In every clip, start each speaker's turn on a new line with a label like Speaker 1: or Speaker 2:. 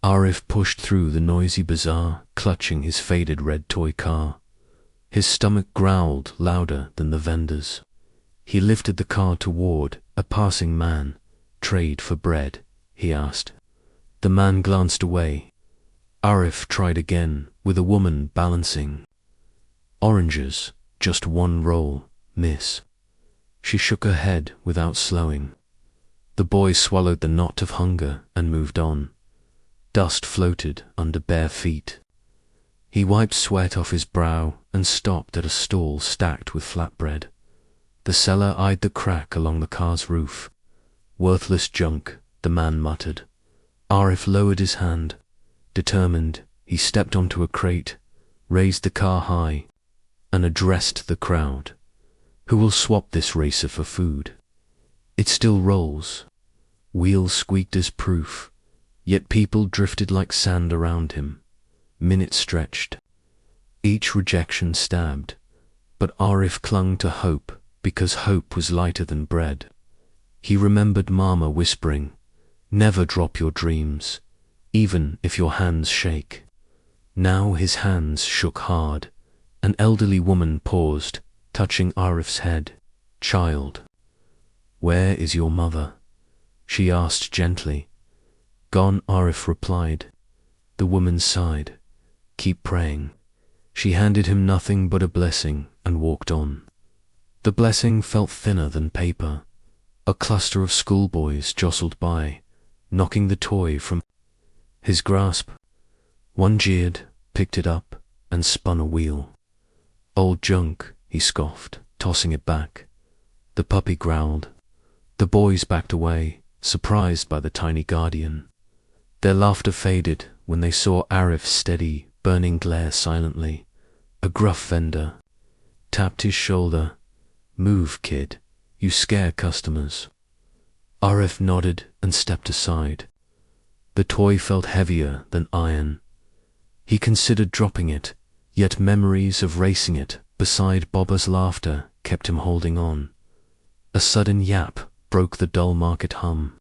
Speaker 1: Arif pushed through the noisy bazaar, clutching his faded red toy car. His stomach growled louder than the vendors. He lifted the car toward a passing man. "Trade for bread?" he asked. The man glanced away. Arif tried again, with a woman balancing. "Oranges, just one roll, miss." She shook her head without slowing. The boy swallowed the knot of hunger and moved on. Dust floated under bare feet. He wiped sweat off his brow and stopped at a stall stacked with flatbread. The seller eyed the crack along the car's roof. "Worthless junk," the man muttered. Arif lowered his hand. Determined, he stepped onto a crate, raised the car high, and addressed the crowd. "Who will swap this racer for food? It still rolls." Wheels squeaked as proof, yet people drifted like sand around him. Minutes stretched. Each rejection stabbed, but Arif clung to hope because hope was lighter than bread. He remembered Mama whispering, "Never drop your dreams, even if your hands shake." Now his hands shook hard. An elderly woman paused, touching Arif's head. "Child, where is your mother?" she asked gently. "Gone," Arif replied. The woman sighed. "Keep praying." She handed him nothing but a blessing and walked on. The blessing felt thinner than paper. A cluster of schoolboys jostled by, knocking the toy from his grasp. One jeered, picked it up, and spun a wheel. "Old junk," he scoffed, tossing it back. The puppy growled. The boys backed away, surprised by the tiny guardian. Their laughter faded when they saw Arif's steady, burning glare silently. A gruff vendor tapped his shoulder. "Move, kid, you scare customers." Arif nodded and stepped aside. The toy felt heavier than iron. He considered dropping it, yet memories of racing it beside Boba's laughter kept him holding on. A sudden yap broke the dull market hum.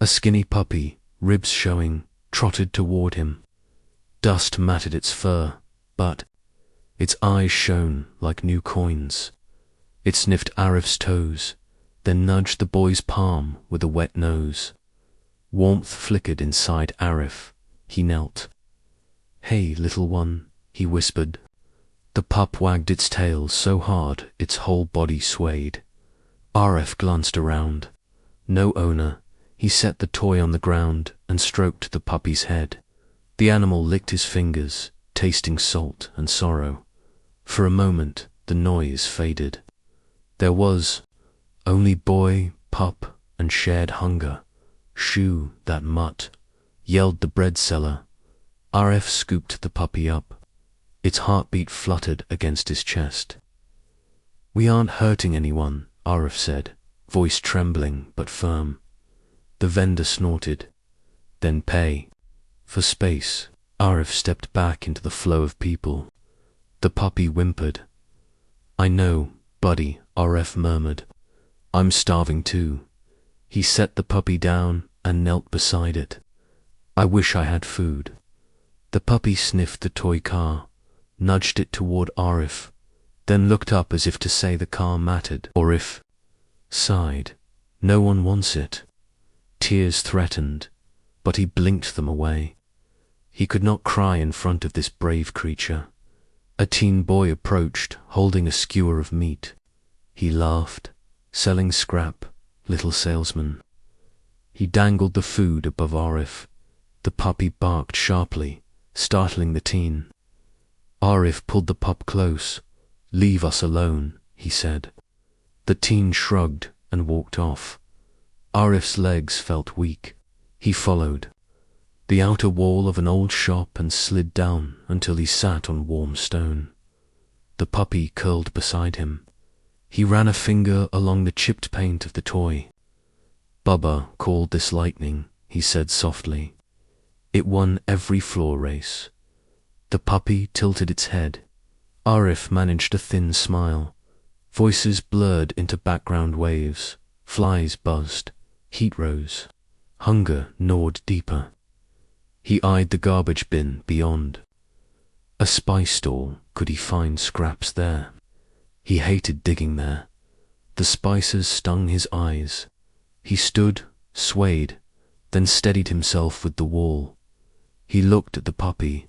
Speaker 1: A skinny puppy, ribs showing, trotted toward him. Dust matted its fur, but its eyes shone like new coins. It sniffed Arif's toes, then nudged the boy's palm with a wet nose. Warmth flickered inside Arif. He knelt. "Hey, little one," he whispered. The pup wagged its tail so hard its whole body swayed. Arif glanced around. No owner. He set the toy on the ground and stroked the puppy's head. The animal licked his fingers, tasting salt and sorrow. For a moment, the noise faded. There was only boy, pup, and shared hunger. "Shoo, that mutt," yelled the bread seller. Arif scooped the puppy up. Its heartbeat fluttered against his chest. "We aren't hurting anyone," Arif said, voice trembling but firm. The vendor snorted. "Then pay." For space, Arif stepped back into the flow of people. The puppy whimpered. "I know, buddy," Arif murmured. "I'm starving too." He set the puppy down and knelt beside it. "I wish I had food." The puppy sniffed the toy car, nudged it toward Arif, then looked up as if to say the car mattered, or if sighed. "No one wants it." Tears threatened, but he blinked them away. He could not cry in front of this brave creature. A teen boy approached, holding a skewer of meat. He laughed, selling scrap, little salesman. He dangled the food above Arif. The puppy barked sharply, startling the teen. Arif pulled the pup close. "Leave us alone," he said. The teen shrugged and walked off. Arif's legs felt weak. He followed the outer wall of an old shop and slid down until he sat on warm stone. The puppy curled beside him. He ran a finger along the chipped paint of the toy. "Bubba called this lightning," he said softly. "It won every floor race." The puppy tilted its head. Arif managed a thin smile. Voices blurred into background waves. Flies buzzed. Heat rose. Hunger gnawed deeper. He eyed the garbage bin beyond. A spice store, could he find scraps there? He hated digging there. The spices stung his eyes. He stood, swayed, then steadied himself with the wall. He looked at the puppy.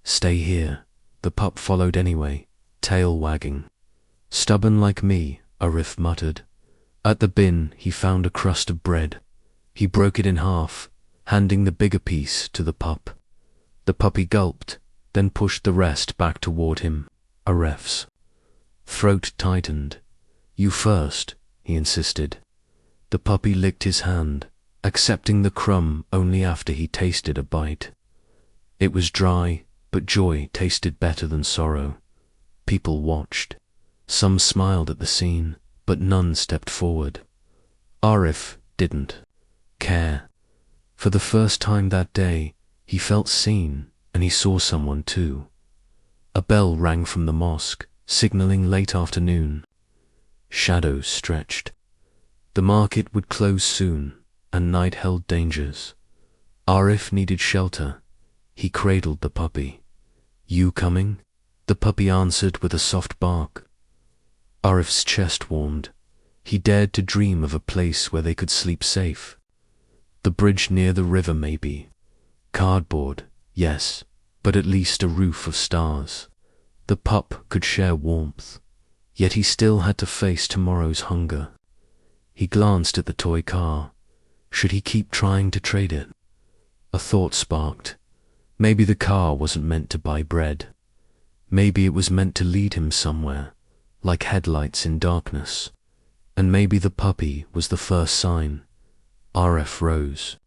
Speaker 1: Stay here. The pup followed anyway, tail wagging. Stubborn like me, Arif muttered. At the bin he found a crust of bread. He broke it in half, handing the bigger piece to the pup. The puppy gulped, then pushed the rest back toward him. Arif's throat tightened. You first, he insisted. The puppy licked his hand, accepting the crumb only after he tasted a bite. It was dry, but joy tasted better than sorrow. People watched. Some smiled at the scene, but none stepped forward. Arif didn't care. For the first time that day, he felt seen, and he saw someone too. A bell rang from the mosque, signaling late afternoon. Shadows stretched. The market would close soon, and night held dangers. Arif needed shelter. He cradled the puppy. You coming? The puppy answered with a soft bark. Arif's chest warmed. He dared to dream of a place where they could sleep safe. The bridge near the river maybe. Cardboard, yes, but at least a roof of stars. The pup could share warmth, yet he still had to face tomorrow's hunger. He glanced at the toy car. Should he keep trying to trade it? A thought sparked. Maybe the car wasn't meant to buy bread. Maybe it was meant to lead him somewhere, like headlights in darkness. And maybe the puppy was the first sign. Arif rose,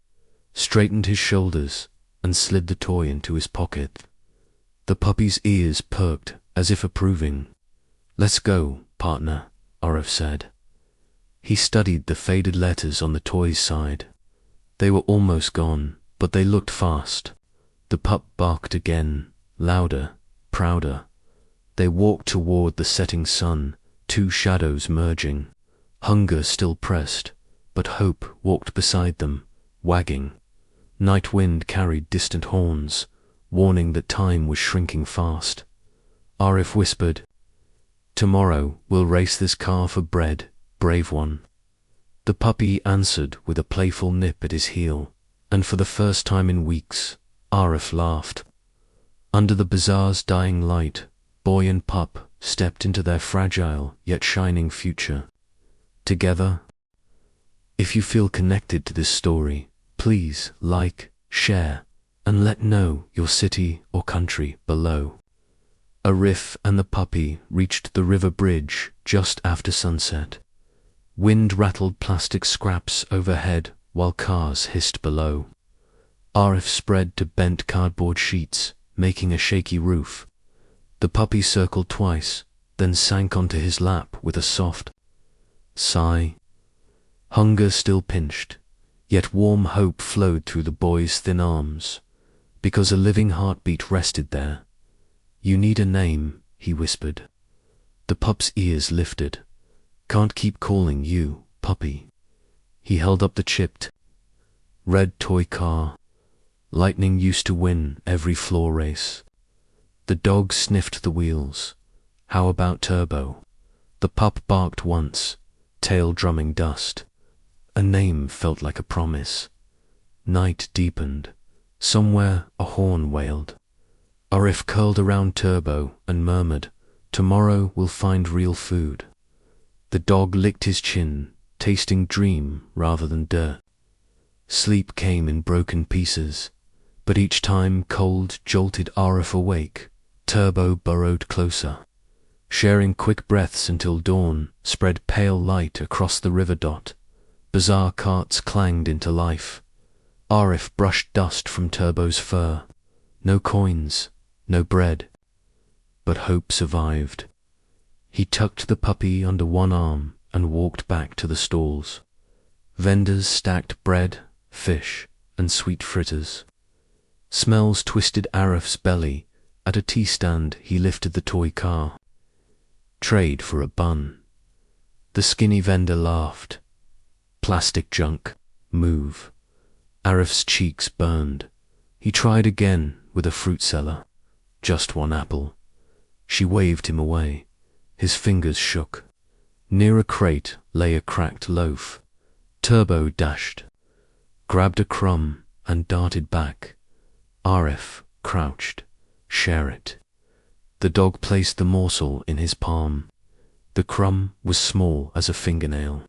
Speaker 1: straightened his shoulders, and slid the toy into his pocket. The puppy's ears perked as if approving. Let's go, partner, Arif said. He studied the faded letters on the toy's side. They were almost gone, but they looked fast. The pup barked again, louder, prouder. They walked toward the setting sun, two shadows merging. Hunger still pressed, but hope walked beside them, wagging. Night wind carried distant horns, warning that time was shrinking fast. Arif whispered, Tomorrow we'll race this car for bread, brave one. The puppy answered with a playful nip at his heel, and for the first time in weeks, Arif laughed. Under the bazaar's dying light, boy and pup stepped into their fragile yet shining future. Together. If you feel connected to this story, please like, share, and let know your city or country below. Arif and the puppy reached the river bridge just after sunset. Wind rattled plastic scraps overhead while cars hissed below. Arif spread to bent cardboard sheets, making a shaky roof. The puppy circled twice, then sank onto his lap with a soft sigh. Hunger still pinched, yet warm hope flowed through the boy's thin arms, because a living heartbeat rested there. You need a name, he whispered. The pup's ears lifted. Can't keep calling you, puppy. He held up the chipped red toy car. Lightning used to win every floor race. The dog sniffed the wheels. How about Turbo? The pup barked once, tail drumming dust. A name felt like a promise. Night deepened. Somewhere a horn wailed. Arif curled around Turbo and murmured, Tomorrow we'll find real food. The dog licked his chin, tasting dream rather than dirt. Sleep came in broken pieces, but each time cold jolted Arif awake, Turbo burrowed closer. Sharing quick breaths until dawn spread pale light across the river dot. Bazaar carts clanged into life. Arif brushed dust from Turbo's fur. No coins, no bread. But hope survived. He tucked the puppy under one arm and walked back to the stalls. Vendors stacked bread, fish, and sweet fritters. Smells twisted Arif's belly. At a tea stand he lifted the toy car. Trade for a bun. The skinny vendor laughed. Plastic junk, move. Arif's cheeks burned. He tried again with a fruit seller. Just one apple. She waved him away. His fingers shook. Near a crate lay a cracked loaf. Turbo dashed, grabbed a crumb and darted back. Arif crouched. Share it. The dog placed the morsel in his palm. The crumb was small as a fingernail.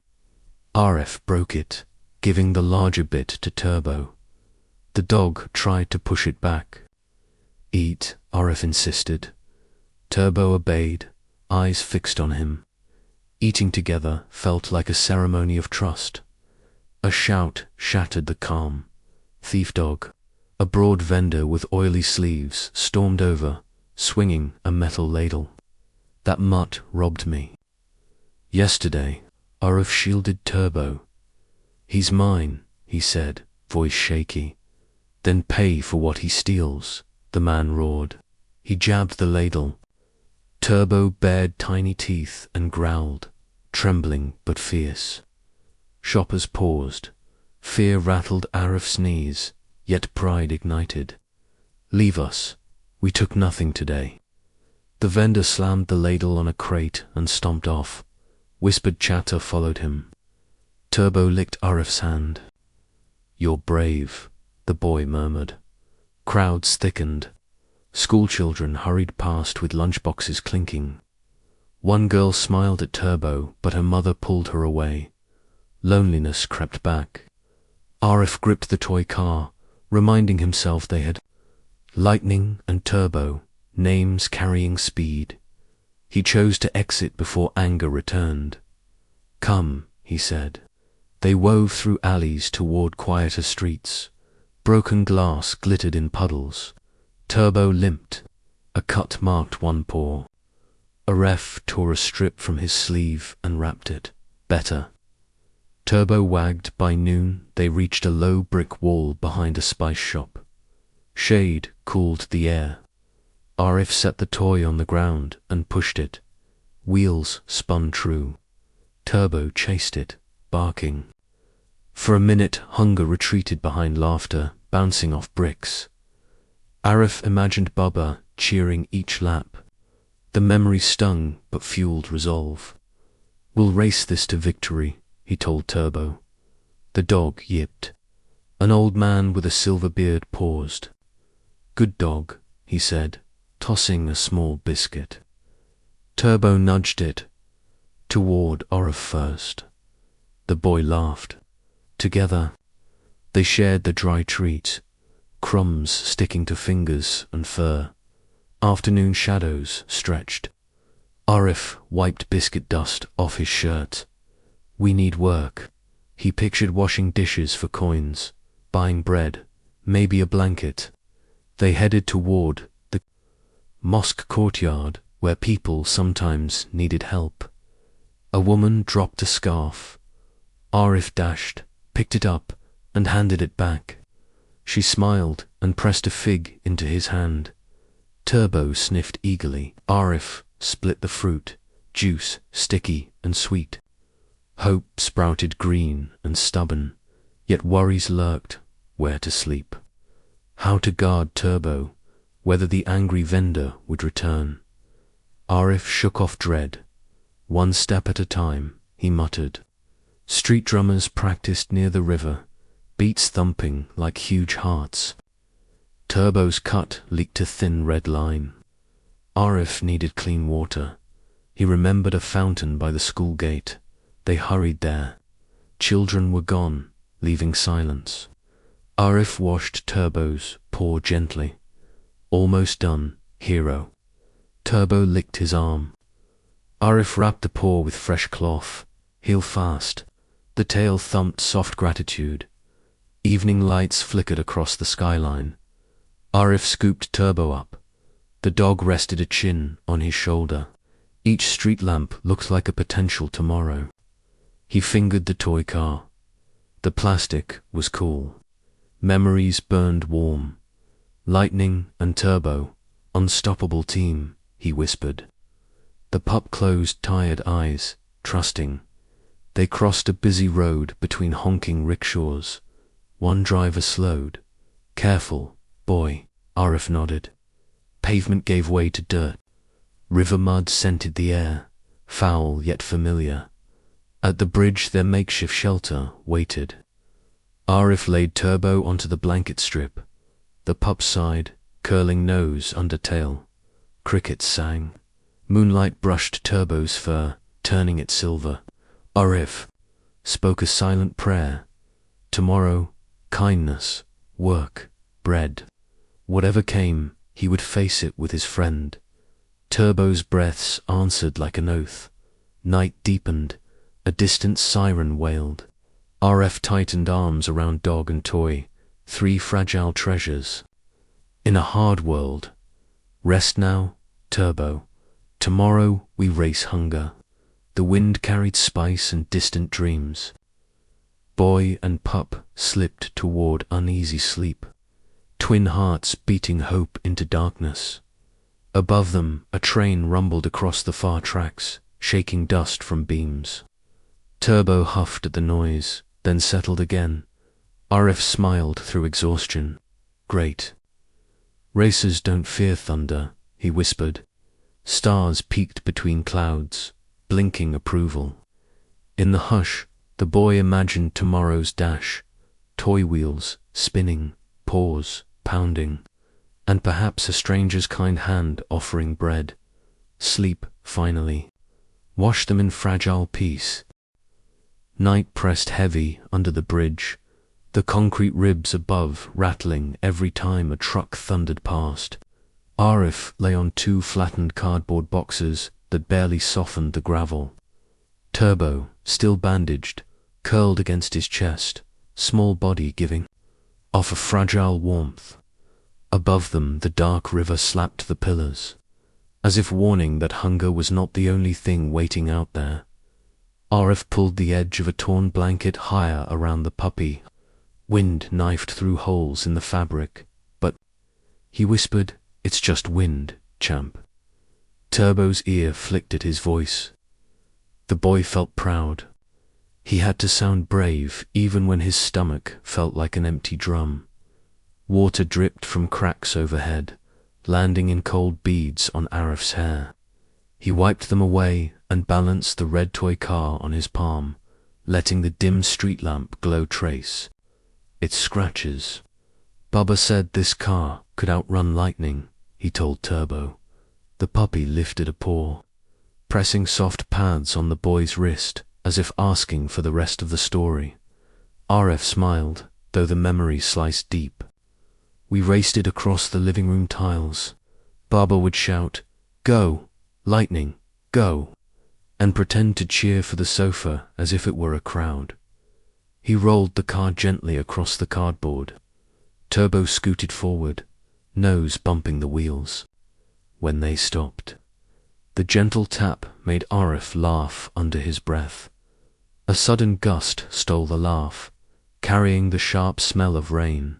Speaker 1: Arif broke it, giving the larger bit to Turbo. The dog tried to push it back. Eat, Arif insisted. Turbo obeyed, eyes fixed on him. Eating together felt like a ceremony of trust. A shout shattered the calm. Thief dog, a broad vendor with oily sleeves, stormed over, swinging a metal ladle. That mutt robbed me. Yesterday, Arif shielded Turbo. He's mine, he said, voice shaky. Then pay for what he steals, the man roared. He jabbed the ladle. Turbo bared tiny teeth and growled, trembling but fierce. Shoppers paused. Fear rattled Arif's knees, yet pride ignited. Leave us. We took nothing today. The vendor slammed the ladle on a crate and stomped off. Whispered chatter followed him. Turbo licked Arif's hand. You're brave, the boy murmured. Crowds thickened. Schoolchildren hurried past with lunchboxes clinking. One girl smiled at Turbo, but her mother pulled her away. Loneliness crept back. Arif gripped the toy car, reminding himself they had Lightning and Turbo, names carrying speed. He chose to exit before anger returned. Come, he said. They wove through alleys toward quieter streets. Broken glass glittered in puddles. Turbo limped. A cut marked one paw. Arif tore a strip from his sleeve and wrapped it. Better. Turbo wagged. By noon, they reached a low brick wall behind a spice shop. Shade cooled the air. Arif set the toy on the ground and pushed it. Wheels spun true. Turbo chased it, barking. For a minute, hunger retreated behind laughter, bouncing off bricks. Arif imagined Bubba cheering each lap. The memory stung but fueled resolve. We'll race this to victory, he told Turbo. The dog yipped. An old man with a silver beard paused. Good dog, he said, tossing a small biscuit. Turbo nudged it toward Arif first. The boy laughed. Together, they shared the dry treat, crumbs sticking to fingers and fur. Afternoon shadows stretched. Arif wiped biscuit dust off his shirt. We need work. He pictured washing dishes for coins, buying bread, maybe a blanket. They headed toward the mosque courtyard where people sometimes needed help. A woman dropped a scarf. Arif dashed, picked it up, and handed it back. She smiled and pressed a fig into his hand. Turbo sniffed eagerly. Arif split the fruit, juice sticky and sweet. Hope sprouted green and stubborn, yet worries lurked where to sleep. How to guard Turbo, whether the angry vendor would return. Arif shook off dread. One step at a time, he muttered. Street drummers practiced near the river, beats thumping like huge hearts. Turbo's cut leaked a thin red line. Arif needed clean water. He remembered a fountain by the school gate. They hurried there. Children were gone, leaving silence. Arif washed Turbo's paw gently. Almost done, hero. Turbo licked his arm. Arif wrapped the paw with fresh cloth. Heal fast. The tail thumped soft gratitude. Evening lights flickered across the skyline. Arif scooped Turbo up. The dog rested a chin on his shoulder. Each street lamp looked like a potential tomorrow. He fingered the toy car. The plastic was cool. Memories burned warm. Lightning and Turbo, unstoppable team, he whispered. The pup closed tired eyes, trusting. They crossed a busy road between honking rickshaws. One driver slowed. Careful, boy, Arif nodded. Pavement gave way to dirt. River mud scented the air, foul yet familiar. At the bridge their makeshift shelter waited. Arif laid Turbo onto the blanket strip. The pup sighed, curling nose under tail. Crickets sang. Moonlight brushed Turbo's fur, turning it silver. Arif spoke a silent prayer. Tomorrow, kindness, work, bread. Whatever came, he would face it with his friend. Turbo's breaths answered like an oath. Night deepened. A distant siren wailed. Arif tightened arms around dog and toy, 3 fragile treasures. In a hard world. Rest now, Turbo. Tomorrow we race hunger. The wind carried spice and distant dreams. Boy and pup slipped toward uneasy sleep, twin hearts beating hope into darkness. Above them, a train rumbled across the far tracks, shaking dust from beams. Turbo huffed at the noise, then settled again. Arif smiled through exhaustion. Great. Racers don't fear thunder, he whispered. Stars peeked between clouds, blinking approval. In the hush, the boy imagined tomorrow's dash, toy wheels spinning, paws pounding, and perhaps a stranger's kind hand offering bread. Sleep, finally. Wash them in fragile peace. Night pressed heavy under the bridge, the concrete ribs above rattling every time a truck thundered past. Arif lay on 2 flattened cardboard boxes that barely softened the gravel. Turbo, still bandaged, curled against his chest, small body giving off a fragile warmth. Above them, the dark river slapped the pillars, as if warning that hunger was not the only thing waiting out there. Arif pulled the edge of a torn blanket higher around the puppy. Wind knifed through holes in the fabric, but, he whispered, it's just wind, champ. Turbo's ear flicked at his voice. The boy felt proud. He had to sound brave even when his stomach felt like an empty drum. Water dripped from cracks overhead, landing in cold beads on Arif's hair. He wiped them away and balanced the red toy car on his palm, letting the dim street lamp glow trace. Its scratches. Bubba said this car could outrun lightning, he told Turbo. The puppy lifted a paw, pressing soft pads on the boy's wrist as if asking for the rest of the story. Arif smiled, though the memory sliced deep. We raced it across the living room tiles. Baba would shout, "Go! Lightning! Go!" and pretend to cheer for the sofa as if it were a crowd. He rolled the car gently across the cardboard. Turbo scooted forward, nose bumping the wheels. When they stopped, the gentle tap made Arif laugh under his breath. A sudden gust stole the laugh, carrying the sharp smell of rain.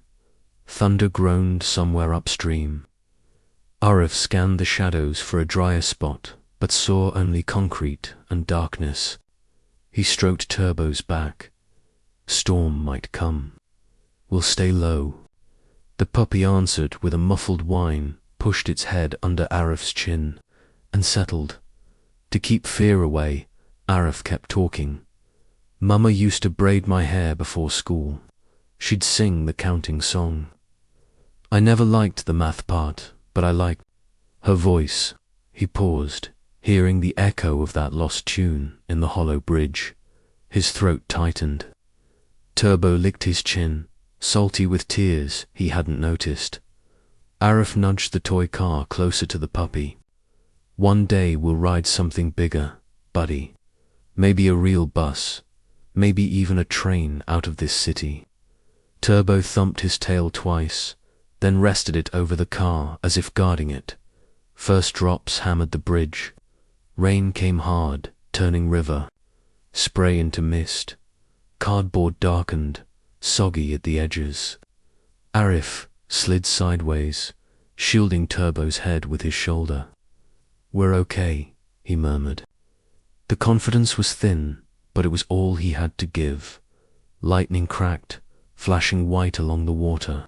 Speaker 1: Thunder groaned somewhere upstream. Arif scanned the shadows for a drier spot, but saw only concrete and darkness. He stroked Turbo's back. Storm might come. We'll stay low. The puppy answered with a muffled whine, pushed its head under Arif's chin, and settled. To keep fear away, Arif kept talking. Mama used to braid my hair before school. She'd sing the counting song. I never liked the math part, but I liked her voice. He paused, hearing the echo of that lost tune in the hollow bridge. His throat tightened. Turbo licked his chin, salty with tears he hadn't noticed. Arif nudged the toy car closer to the puppy. One day we'll ride something bigger, buddy. Maybe a real bus. Maybe even a train out of this city. Turbo thumped his tail twice, then rested it over the car as if guarding it. First drops hammered the bridge. Rain came hard, turning river. Spray into mist. Cardboard darkened, soggy at the edges. Arif slid sideways, shielding Turbo's head with his shoulder. We're okay, he murmured. The confidence was thin, but it was all he had to give. Lightning cracked, flashing white along the water.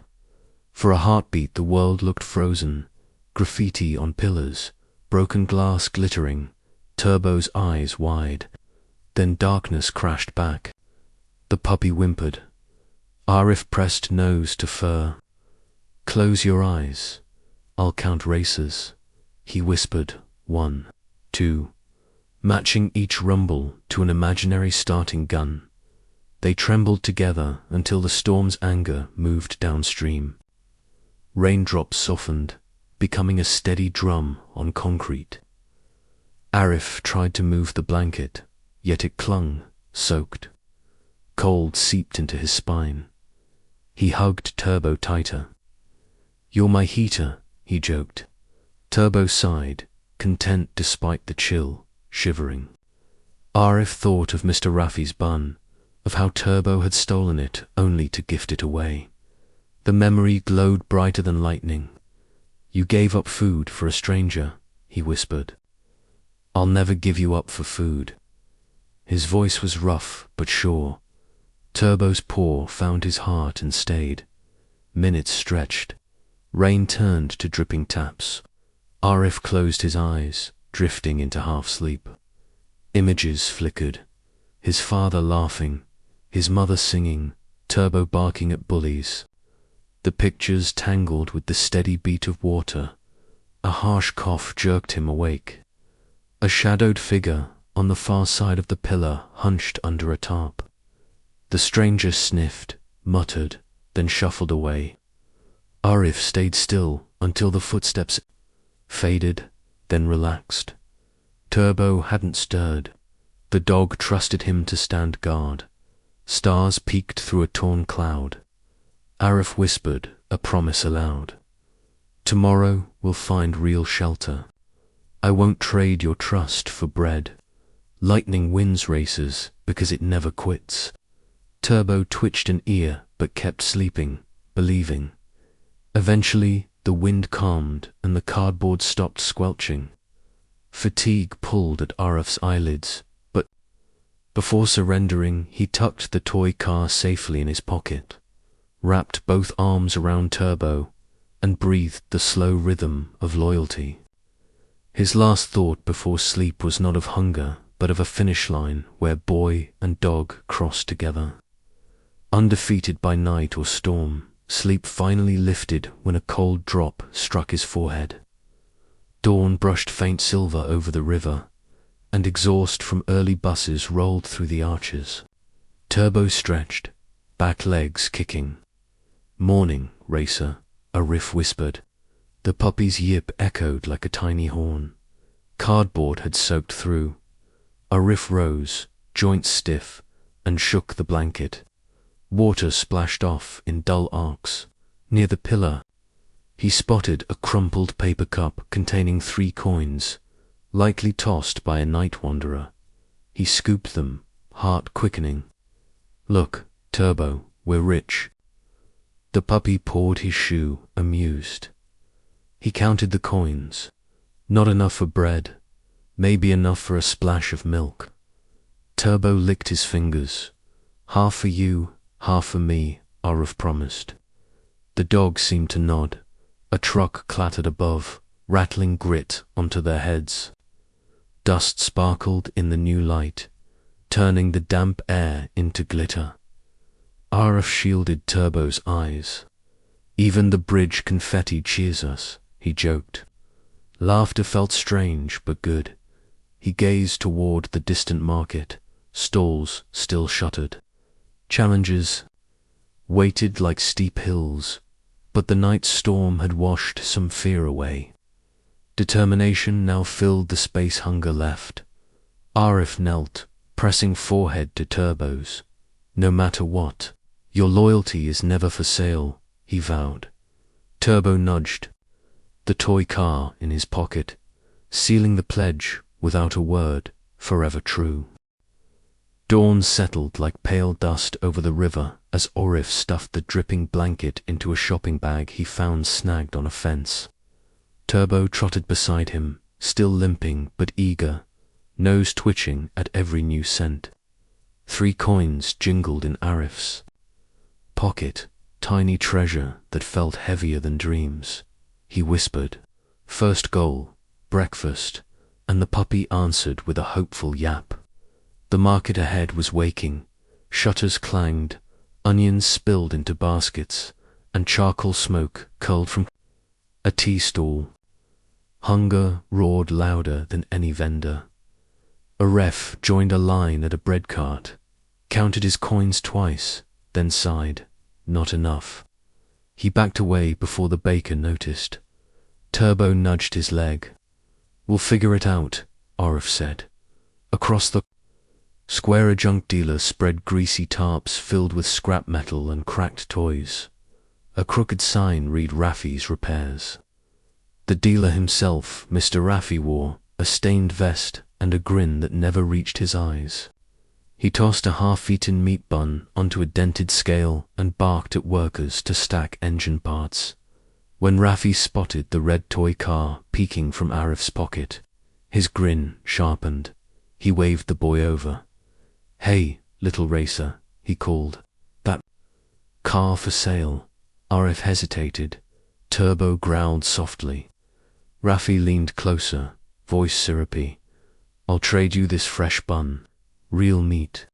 Speaker 1: For a heartbeat the world looked frozen, graffiti on pillars, broken glass glittering, Turbo's eyes wide. Then darkness crashed back. The puppy whimpered. Arif pressed nose to fur. Close your eyes. I'll count races. He whispered, 1, 2, matching each rumble to an imaginary starting gun. They trembled together until the storm's anger moved downstream. Raindrops softened, becoming a steady drum on concrete. Arif tried to move the blanket, yet it clung, soaked. Cold seeped into his spine. He hugged Turbo tighter. You're my heater, he joked. Turbo sighed, content despite the chill, shivering. Arif thought of Mr. Rafi's bun, of how Turbo had stolen it only to gift it away. The memory glowed brighter than lightning. You gave up food for a stranger, he whispered. I'll never give you up for food. His voice was rough but sure. Turbo's paw found his heart and stayed. Minutes stretched. Rain turned to dripping taps. Arif closed his eyes, drifting into half-sleep. Images flickered. His father laughing, his mother singing, Turbo barking at bullies. The pictures tangled with the steady beat of water. A harsh cough jerked him awake. A shadowed figure on the far side of the pillar hunched under a tarp. The stranger sniffed, muttered, then shuffled away. Arif stayed still until the footsteps faded, then relaxed. Turbo hadn't stirred. The dog trusted him to stand guard. Stars peeked through a torn cloud. Arif whispered, a promise aloud. Tomorrow we'll find real shelter. I won't trade your trust for bread. Lightning wins races because it never quits. Turbo twitched an ear but kept sleeping, believing. Eventually, the wind calmed and the cardboard stopped squelching. Fatigue pulled at Arif's eyelids, but before surrendering, he tucked the toy car safely in his pocket, wrapped both arms around Turbo, and breathed the slow rhythm of loyalty. His last thought before sleep was not of hunger, but of a finish line where boy and dog crossed together. Undefeated by night or storm, sleep finally lifted when a cold drop struck his forehead. Dawn brushed faint silver over the river, and exhaust from early buses rolled through the arches. Turbo stretched, back legs kicking. Morning, racer, Arif whispered. The puppy's yip echoed like a tiny horn. Cardboard had soaked through. Arif rose, joints stiff, and shook the blanket. Water splashed off in dull arcs. Near the pillar, he spotted a crumpled paper cup containing 3 coins, likely tossed by a night wanderer. He scooped them, heart quickening. Look, Turbo, we're rich. The puppy pawed his shoe, amused. He counted the coins. Not enough for bread, maybe enough for a splash of milk. Turbo licked his fingers. Half for you, half for me, Arif promised. The dog seemed to nod. A truck clattered above, rattling grit onto their heads. Dust sparkled in the new light, turning the damp air into glitter. Arif shielded Turbo's eyes. Even the bridge confetti cheers us, he joked. Laughter felt strange but good. He gazed toward the distant market, stalls still shuttered. Challenges waited like steep hills, but the night storm had washed some fear away. Determination now filled the space hunger left. Arif knelt, pressing forehead to Turbo's. No matter what, your loyalty is never for sale, he vowed. Turbo nudged, the toy car in his pocket, sealing the pledge without a word, forever true. Dawn settled like pale dust over the river as Arif stuffed the dripping blanket into a shopping bag he found snagged on a fence. Turbo trotted beside him, still limping but eager, nose twitching at every new scent. 3 coins jingled in Arif's pocket. tiny treasure that felt heavier than dreams. He whispered, "First goal, breakfast," and the puppy answered with a hopeful yap. The market ahead was waking. Shutters clanged, onions spilled into baskets, and charcoal smoke curled from a tea stall. Hunger roared louder than any vendor. A ref joined a line at a bread cart, counted his coins twice, then sighed, "Not enough." He backed away before the baker noticed. Turbo nudged his leg. "We'll figure it out," Arif said. Across the square, a junk dealer spread greasy tarps filled with scrap metal and cracked toys. A crooked sign read Rafi's Repairs. The dealer himself, Mr. Rafi, wore a stained vest and a grin that never reached his eyes. He tossed a half-eaten meat bun onto a dented scale and barked at workers to stack engine parts. When Rafi spotted the red toy car peeking from Arif's pocket, his grin sharpened. He waved the boy over. "Hey, little racer," he called. "That car for sale." Arif hesitated. Turbo growled softly. Rafi leaned closer, voice syrupy. "I'll trade you this fresh bun. Real meat."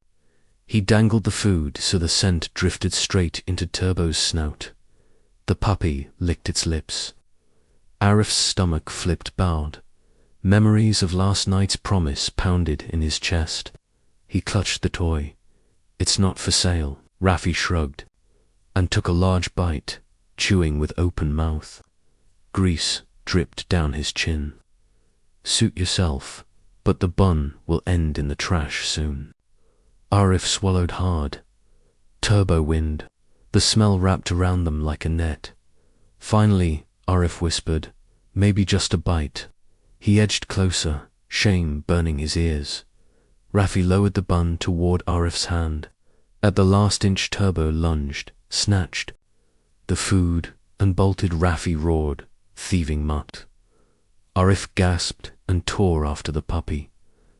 Speaker 1: He dangled the food so the scent drifted straight into Turbo's snout. The puppy licked its lips. Arif's stomach flipped bowed. Memories of last night's promise pounded in his chest. He clutched the toy. "It's not for sale." Rafi shrugged and took a large bite, chewing with open mouth. Grease dripped down his chin. "Suit yourself, but the bun will end in the trash soon." Arif swallowed hard. Turbo wind. The smell wrapped around them like a net. Finally, Arif whispered, "Maybe just a bite." He edged closer, shame burning his ears. Rafi lowered the bun toward Arif's hand. At the last inch, Turbo lunged, snatched the food, and bolted. Rafi roared, thieving mutt. Arif gasped and tore after the puppy.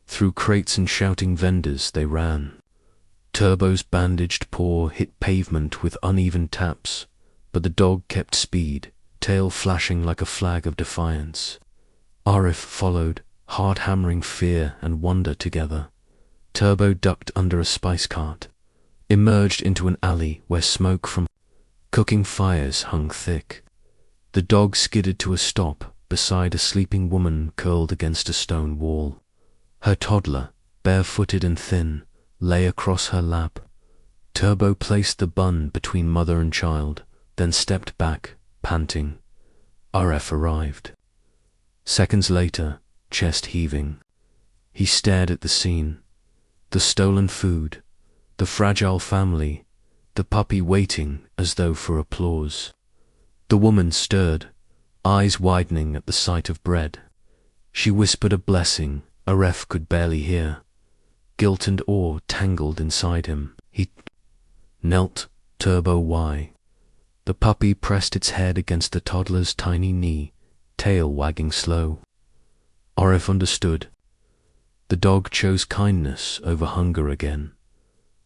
Speaker 1: Through crates and shouting vendors they ran. Turbo's bandaged paw hit pavement with uneven taps, but the dog kept speed, tail flashing like a flag of defiance. Arif followed, heart hammering fear and wonder together. Turbo ducked under a spice cart, emerged into an alley where smoke from cooking fires hung thick. The dog skidded to a stop beside a sleeping woman curled against a stone wall. Her toddler, barefooted and thin, lay across her lap. Turbo placed the bun between mother and child, then stepped back, panting. Arif arrived. Seconds later, chest heaving. He stared at the scene. The stolen food, the fragile family, the puppy waiting as though for applause. The woman stirred, eyes widening at the sight of bread. She whispered a blessing Arif could barely hear. Guilt and awe tangled inside him. He knelt. Turbo why? The puppy pressed its head against the toddler's tiny knee, tail wagging slow. Arif understood. The dog chose kindness over hunger again.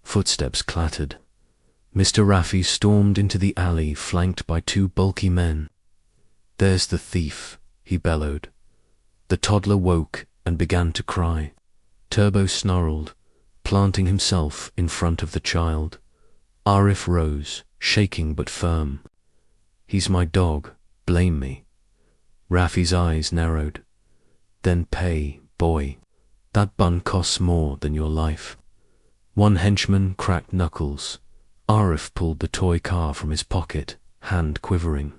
Speaker 1: Footsteps clattered. Mr. Rafi stormed into the alley, flanked by two bulky men. "There's the thief," he bellowed. The toddler woke and began to cry. Turbo snarled, planting himself in front of the child. Arif rose, shaking but firm. "He's my dog, blame me." Rafi's eyes narrowed. "Then pay, boy. That bun costs more than your life." One henchman cracked knuckles. Arif pulled the toy car from his pocket, hand quivering.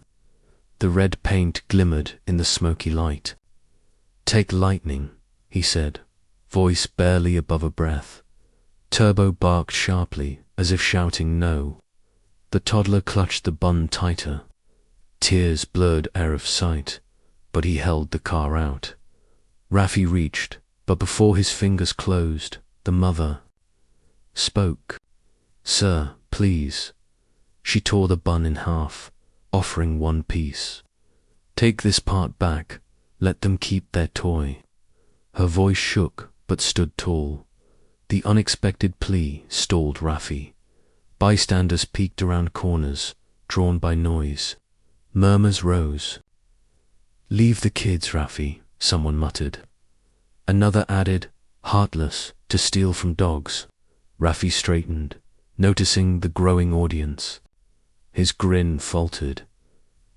Speaker 1: The red paint glimmered in the smoky light. "Take lightning," he said, voice barely above a breath. Turbo barked sharply, as if shouting no. The toddler clutched the bun tighter. Tears blurred Arif's sight, but he held the car out. Rafi reached, but before his fingers closed, the mother spoke. "Sir, please." She tore the bun in half, offering one piece. "Take this part back. Let them keep their toy." Her voice shook, but stood tall. The unexpected plea stalled Rafi. Bystanders peeked around corners, drawn by noise. Murmurs rose. "Leave the kids, Raffi," someone muttered. Another added, "Heartless, to steal from dogs." Raffi straightened, noticing the growing audience. His grin faltered.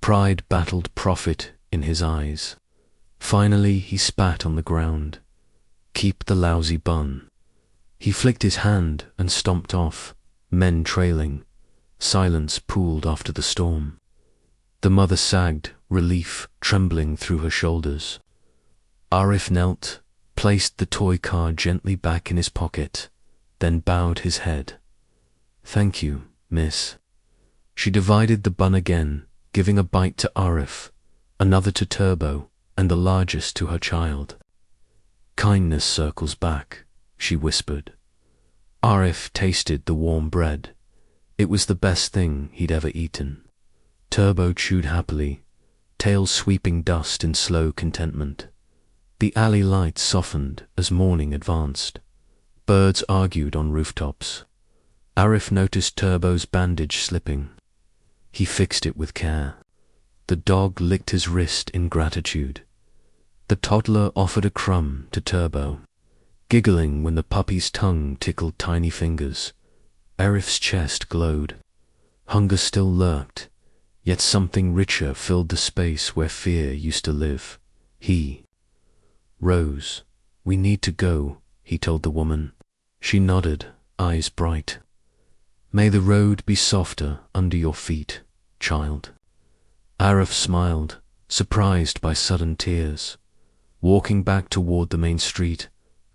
Speaker 1: Pride battled profit in his eyes. Finally he spat on the ground. "Keep the lousy bun." He flicked his hand and stomped off, men trailing. Silence pooled after the storm. The mother sagged, relief trembling through her shoulders. Arif knelt, placed the toy car gently back in his pocket, then bowed his head. "Thank you, miss." She divided the bun again, giving a bite to Arif, another to Turbo, and the largest to her child. "Kindness circles back," she whispered. Arif tasted the warm bread. It was the best thing he'd ever eaten. Turbo chewed happily, tail sweeping dust in slow contentment. The alley lights softened as morning advanced. Birds argued on rooftops. Arif noticed Turbo's bandage slipping. He fixed it with care. The dog licked his wrist in gratitude. The toddler offered a crumb to Turbo, giggling when the puppy's tongue tickled tiny fingers. Arif's chest glowed. Hunger still lurked, yet something richer filled the space where fear used to live. He rose. "We need to go," he told the woman. She nodded, eyes bright. "May the road be softer under your feet, child." Arif smiled, surprised by sudden tears. Walking back toward the main street,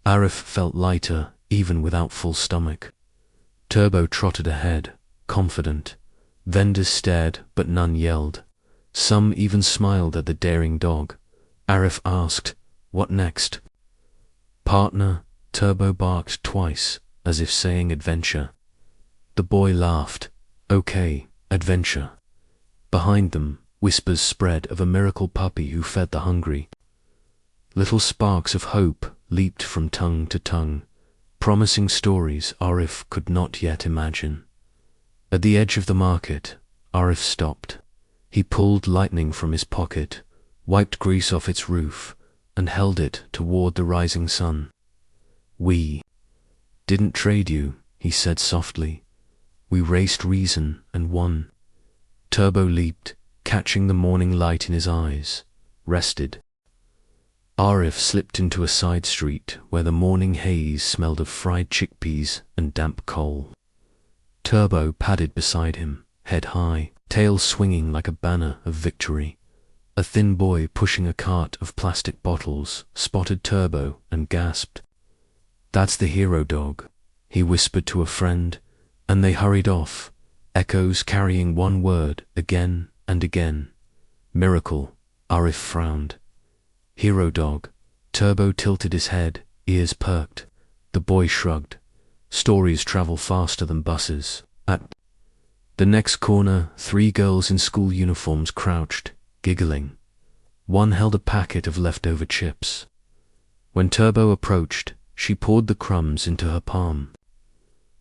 Speaker 1: Arif felt lighter even without full stomach. Turbo trotted ahead, confident. Vendors stared, but none yelled. Some even smiled at the daring dog. Arif asked, "What next?" "Partner," Turbo barked twice, as if saying adventure. The boy laughed. "Okay, adventure." Behind them, whispers spread of a miracle puppy who fed the hungry. Little sparks of hope leaped from tongue to tongue, promising stories Arif could not yet imagine. At the edge of the market, Arif stopped. He pulled lightning from his pocket, wiped grease off its roof, and held it toward the rising sun. "We didn't trade you," he said softly. "We raced reason and won." Turbo leaped, catching the morning light in his eyes, rested. Arif slipped into a side street where the morning haze smelled of fried chickpeas and damp coal. Turbo padded beside him, head high, tail swinging like a banner of victory. A thin boy pushing a cart of plastic bottles spotted Turbo and gasped. "That's the hero dog," he whispered to a friend, and they hurried off, echoes carrying one word again and again. "Miracle," Arif frowned. "Hero dog." Turbo tilted his head, ears perked. The boy shrugged. Stories travel faster than buses. At the next corner, 3 girls in school uniforms crouched, giggling. One held a packet of leftover chips. When Turbo approached, she poured the crumbs into her palm.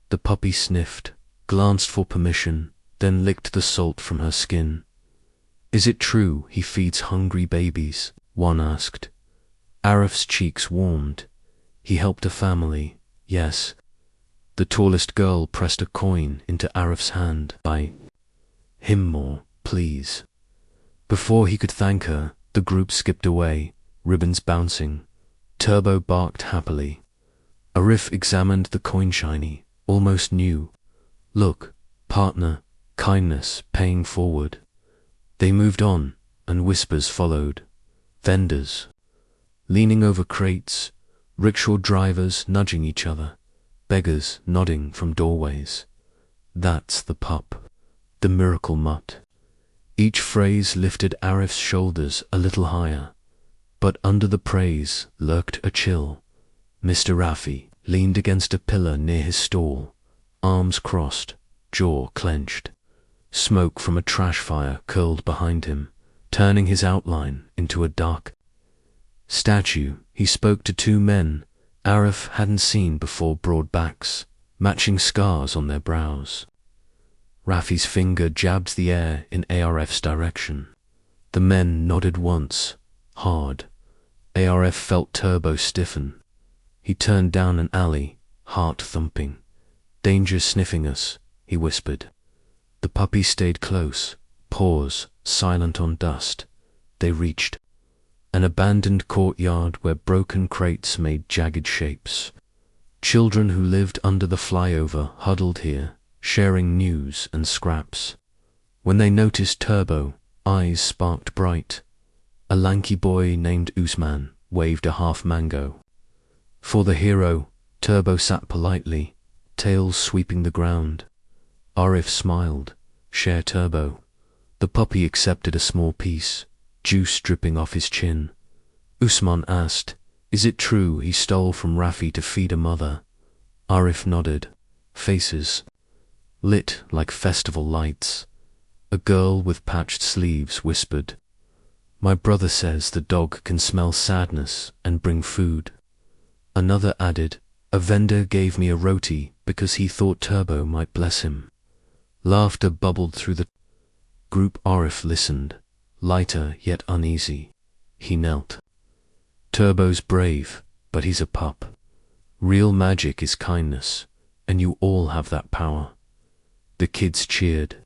Speaker 1: The puppy sniffed, glanced for permission, then licked the salt from her skin. "Is it true he feeds hungry babies?" one asked. Arif's cheeks warmed. He helped a family, yes. The tallest girl pressed a coin into Arif's hand. "Buy him more, please." Before he could thank her, the group skipped away, ribbons bouncing. Turbo barked happily. Arif examined the coin shiny, almost new. "Look, partner, kindness paying forward." They moved on, and whispers followed. Vendors leaning over crates, rickshaw drivers nudging each other, beggars nodding from doorways. "That's the pup, the miracle mutt." Each phrase lifted Arif's shoulders a little higher, but under the praise lurked a chill. Mr. Raffi leaned against a pillar near his stall, arms crossed, jaw clenched. Smoke from a trash fire curled behind him, turning his outline into a dark statue. He spoke to 2 men Arif hadn't seen before, broad backs, matching scars on their brows. Rafi's finger jabbed the air in ARF's direction. The men nodded once, hard. ARF felt Turbo stiffen. He turned down an alley, heart thumping. "Danger sniffing us," he whispered. The puppy stayed close, paws silent on dust. They reached an abandoned courtyard where broken crates made jagged shapes. Children who lived under the flyover huddled here, sharing news and scraps. When they noticed Turbo, eyes sparked bright. A lanky boy named Usman waved a half mango. For the hero, Turbo sat politely, tail sweeping the ground. Arif smiled. "Share Turbo." The puppy accepted a small piece, juice dripping off his chin. Usman asked, "Is it true he stole from Rafi to feed a mother?" Arif nodded. Faces lit like festival lights. A girl with patched sleeves whispered, "My brother says the dog can smell sadness and bring food." Another added, "A vendor gave me a roti because he thought Turbo might bless him." Laughter bubbled through the group. Arif listened, lighter yet uneasy. He knelt. "Turbo's brave, but he's a pup. Real magic is kindness, and you all have that power." The kids cheered.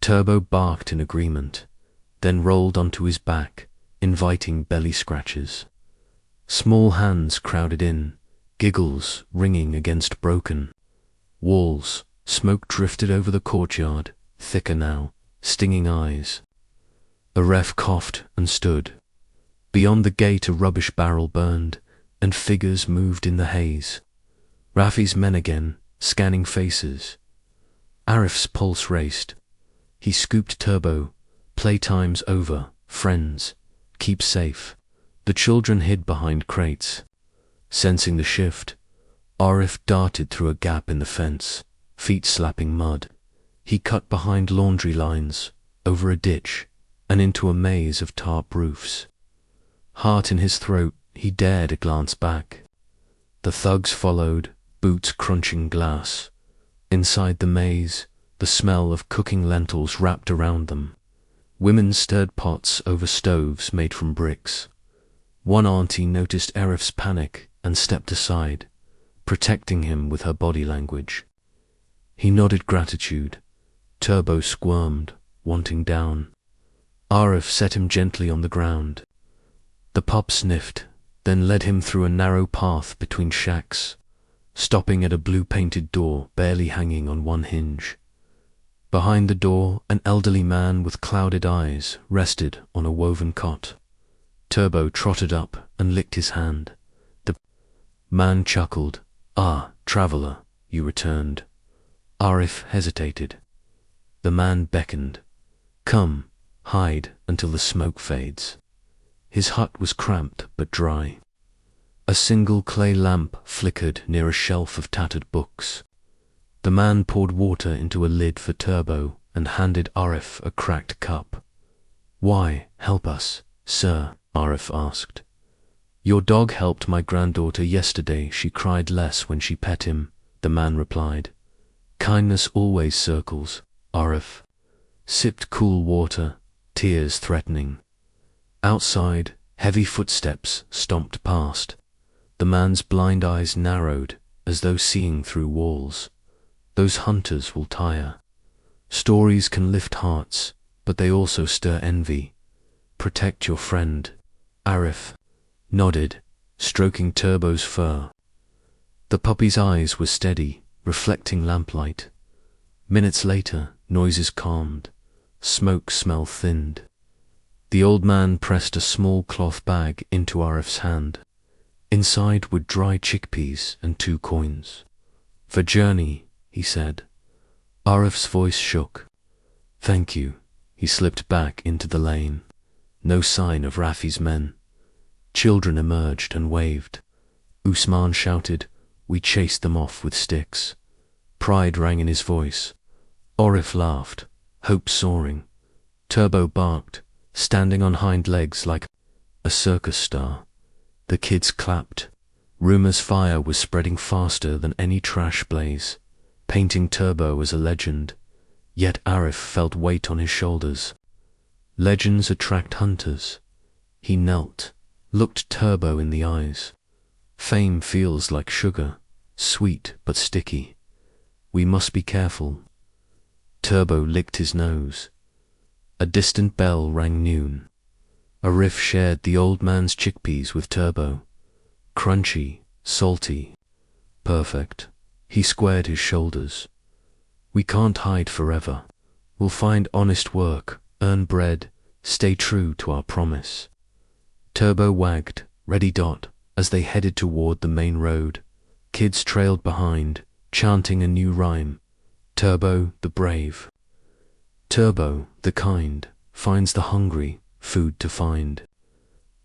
Speaker 1: Turbo barked in agreement, then rolled onto his back, inviting belly scratches. Small hands crowded in, giggles ringing against broken walls. Smoke drifted over the courtyard, thicker now, stinging eyes. A ref coughed and stood. Beyond the gate a rubbish barrel burned, and figures moved in the haze. Rafi's men again, scanning faces. Arif's pulse raced. He scooped Turbo. "Playtime's over, friends. Keep safe." The children hid behind crates. Sensing the shift, Arif darted through a gap in the fence, feet slapping mud. He cut behind laundry lines, over a ditch, and into a maze of tarp roofs. Heart in his throat, he dared a glance back. The thugs followed, boots crunching glass. Inside the maze, the smell of cooking lentils wrapped around them. Women stirred pots over stoves made from bricks. One auntie noticed Arif's panic and stepped aside, protecting him with her body language. He nodded gratitude. Turbo squirmed, wanting down. Arif set him gently on the ground. The pup sniffed, then led him through a narrow path between shacks, stopping at a blue-painted door barely hanging on one hinge. Behind the door, an elderly man with clouded eyes rested on a woven cot. Turbo trotted up and licked his hand. The man chuckled. "Ah, traveler, you returned." Arif hesitated. The man beckoned. "Come, hide until the smoke fades." His hut was cramped but dry. A single clay lamp flickered near a shelf of tattered books. The man poured water into a lid for Turbo and handed Arif a cracked cup. "Why, help us, sir?" Arif asked. "Your dog helped my granddaughter yesterday. She cried less when she pet him," the man replied. Kindness always circles. Arif sipped cool water, tears threatening. Outside, heavy footsteps stomped past. The man's blind eyes narrowed, as though seeing through walls. Those hunters will tire. Stories can lift hearts, but they also stir envy. Protect your friend. Arif nodded, stroking Turbo's fur. The puppy's eyes were steady, reflecting lamplight. Minutes later, noises calmed. Smoke smell thinned. The old man pressed a small cloth bag into Arif's hand. Inside were dry chickpeas and 2 coins. "For journey," he said. Arif's voice shook. "Thank you." He slipped back into the lane. No sign of Rafi's men. Children emerged and waved. Usman shouted, "We chased them off with sticks." Pride rang in his voice. Arif laughed, hope soaring. Turbo barked, standing on hind legs like a circus star. The kids clapped. Rumor's fire was spreading faster than any trash blaze, painting Turbo as a legend. Yet Arif felt weight on his shoulders. Legends attract hunters. He knelt, looked Turbo in the eyes. Fame feels like sugar, sweet but sticky. We must be careful. Turbo licked his nose. A distant bell rang noon. Arif shared the old man's chickpeas with Turbo. Crunchy, salty, perfect. He squared his shoulders. We can't hide forever. We'll find honest work, earn bread, stay true to our promise. Turbo wagged, ready dot, as they headed toward the main road. Kids trailed behind, chanting a new rhyme. Turbo the brave. Turbo the kind, finds the hungry food to find.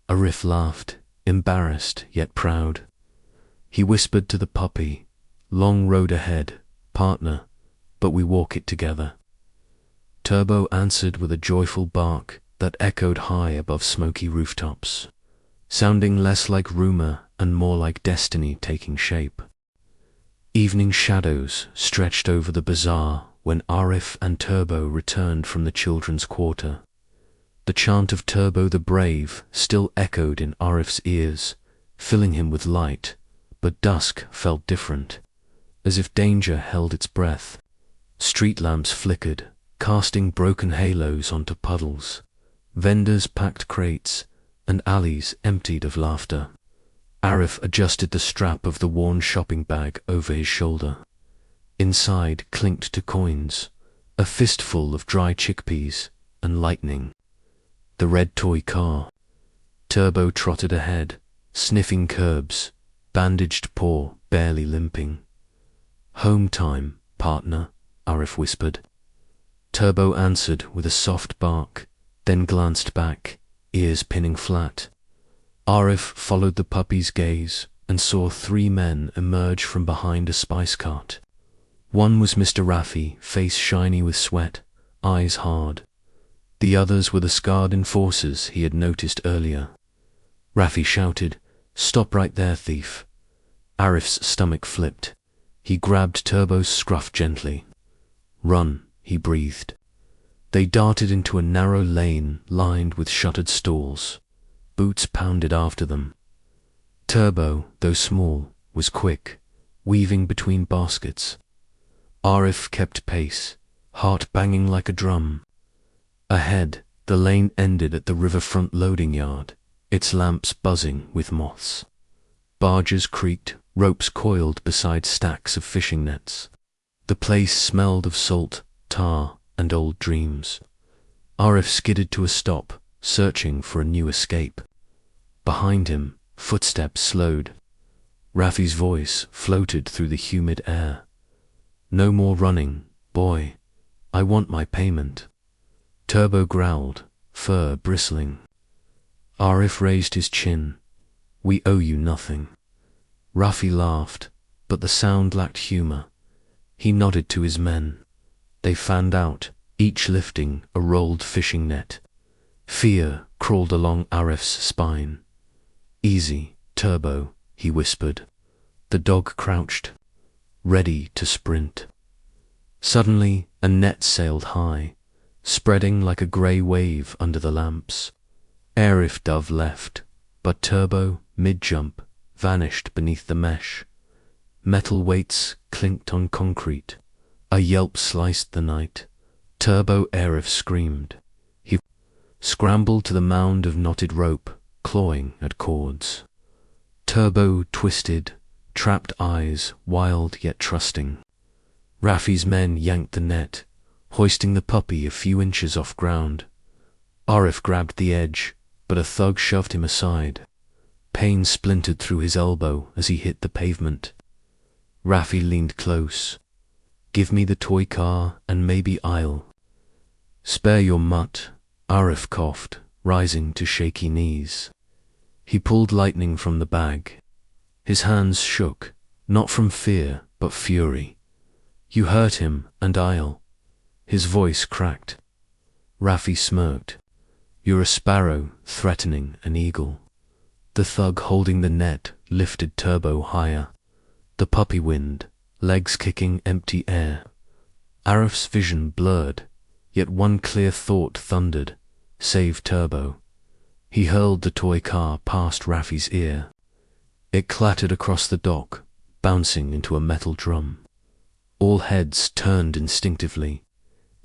Speaker 1: Arif laughed, embarrassed yet proud. He whispered to the puppy, long road ahead, partner, but we walk it together. Turbo answered with a joyful bark that echoed high above smoky rooftops, sounding less like rumor and more like destiny taking shape. Evening shadows stretched over the bazaar when Arif and Turbo returned from the children's quarter. The chant of Turbo the brave still echoed in Arif's ears, filling him with light, but dusk felt different, as if danger held its breath. Street lamps flickered, casting broken halos onto puddles. Vendors packed crates, and alleys emptied of laughter. Arif adjusted the strap of the worn shopping bag over his shoulder. Inside clinked to coins, a fistful of dry chickpeas, and lightning. The red toy car. Turbo trotted ahead, sniffing curbs, bandaged paw barely limping. Home time, partner, Arif whispered. Turbo answered with a soft bark, then glanced back, ears pinning flat. Arif followed the puppy's gaze and saw 3 men emerge from behind a spice cart. One was Mr. Rafi, face shiny with sweat, eyes hard. The others were the scarred enforcers he had noticed earlier. Rafi shouted, "Stop right there, thief." Arif's stomach flipped. He grabbed Turbo's scruff gently. "Run," he breathed. They darted into a narrow lane lined with shuttered stalls. Boots pounded after them. Turbo, though small, was quick, weaving between baskets. Arif kept pace, heart banging like a drum. Ahead, the lane ended at the riverfront loading yard, its lamps buzzing with moths. Barges creaked, ropes coiled beside stacks of fishing nets. The place smelled of salt, tar, and old dreams. Arif skidded to a stop, searching for a new escape. Behind him, footsteps slowed. Rafi's voice floated through the humid air. "No more running, boy. I want my payment." Turbo growled, fur bristling. Arif raised his chin. "We owe you nothing." Rafi laughed, but the sound lacked humor. He nodded to his men. They fanned out, each lifting a rolled fishing net. Fear crawled along Arif's spine. "Easy, Turbo," he whispered. The dog crouched, ready to sprint. Suddenly, a net sailed high, spreading like a grey wave under the lamps. Arif dove left, but Turbo, mid-jump, vanished beneath the mesh. Metal weights clinked on concrete. A yelp sliced the night. Turbo Arif screamed. He scrambled to the mound of knotted rope, clawing at cords. Turbo twisted, trapped eyes wild yet trusting. Rafi's men yanked the net, hoisting the puppy a few inches off ground. Arif grabbed the edge, but a thug shoved him aside. Pain splintered through his elbow as he hit the pavement. Rafi leaned close. "Give me the toy car and maybe I'll—" "Spare your mutt," Arif coughed, rising to shaky knees. He pulled lightning from the bag. His hands shook, not from fear but fury. "You hurt him and I'll—" His voice cracked. Rafi smirked. "You're a sparrow threatening an eagle." The thug holding the net lifted Turbo higher. The puppy wind, legs kicking empty air. Arif's vision blurred, yet one clear thought thundered: save Turbo. He hurled the toy car past Raffi's ear. It clattered across the dock, bouncing into a metal drum. All heads turned instinctively.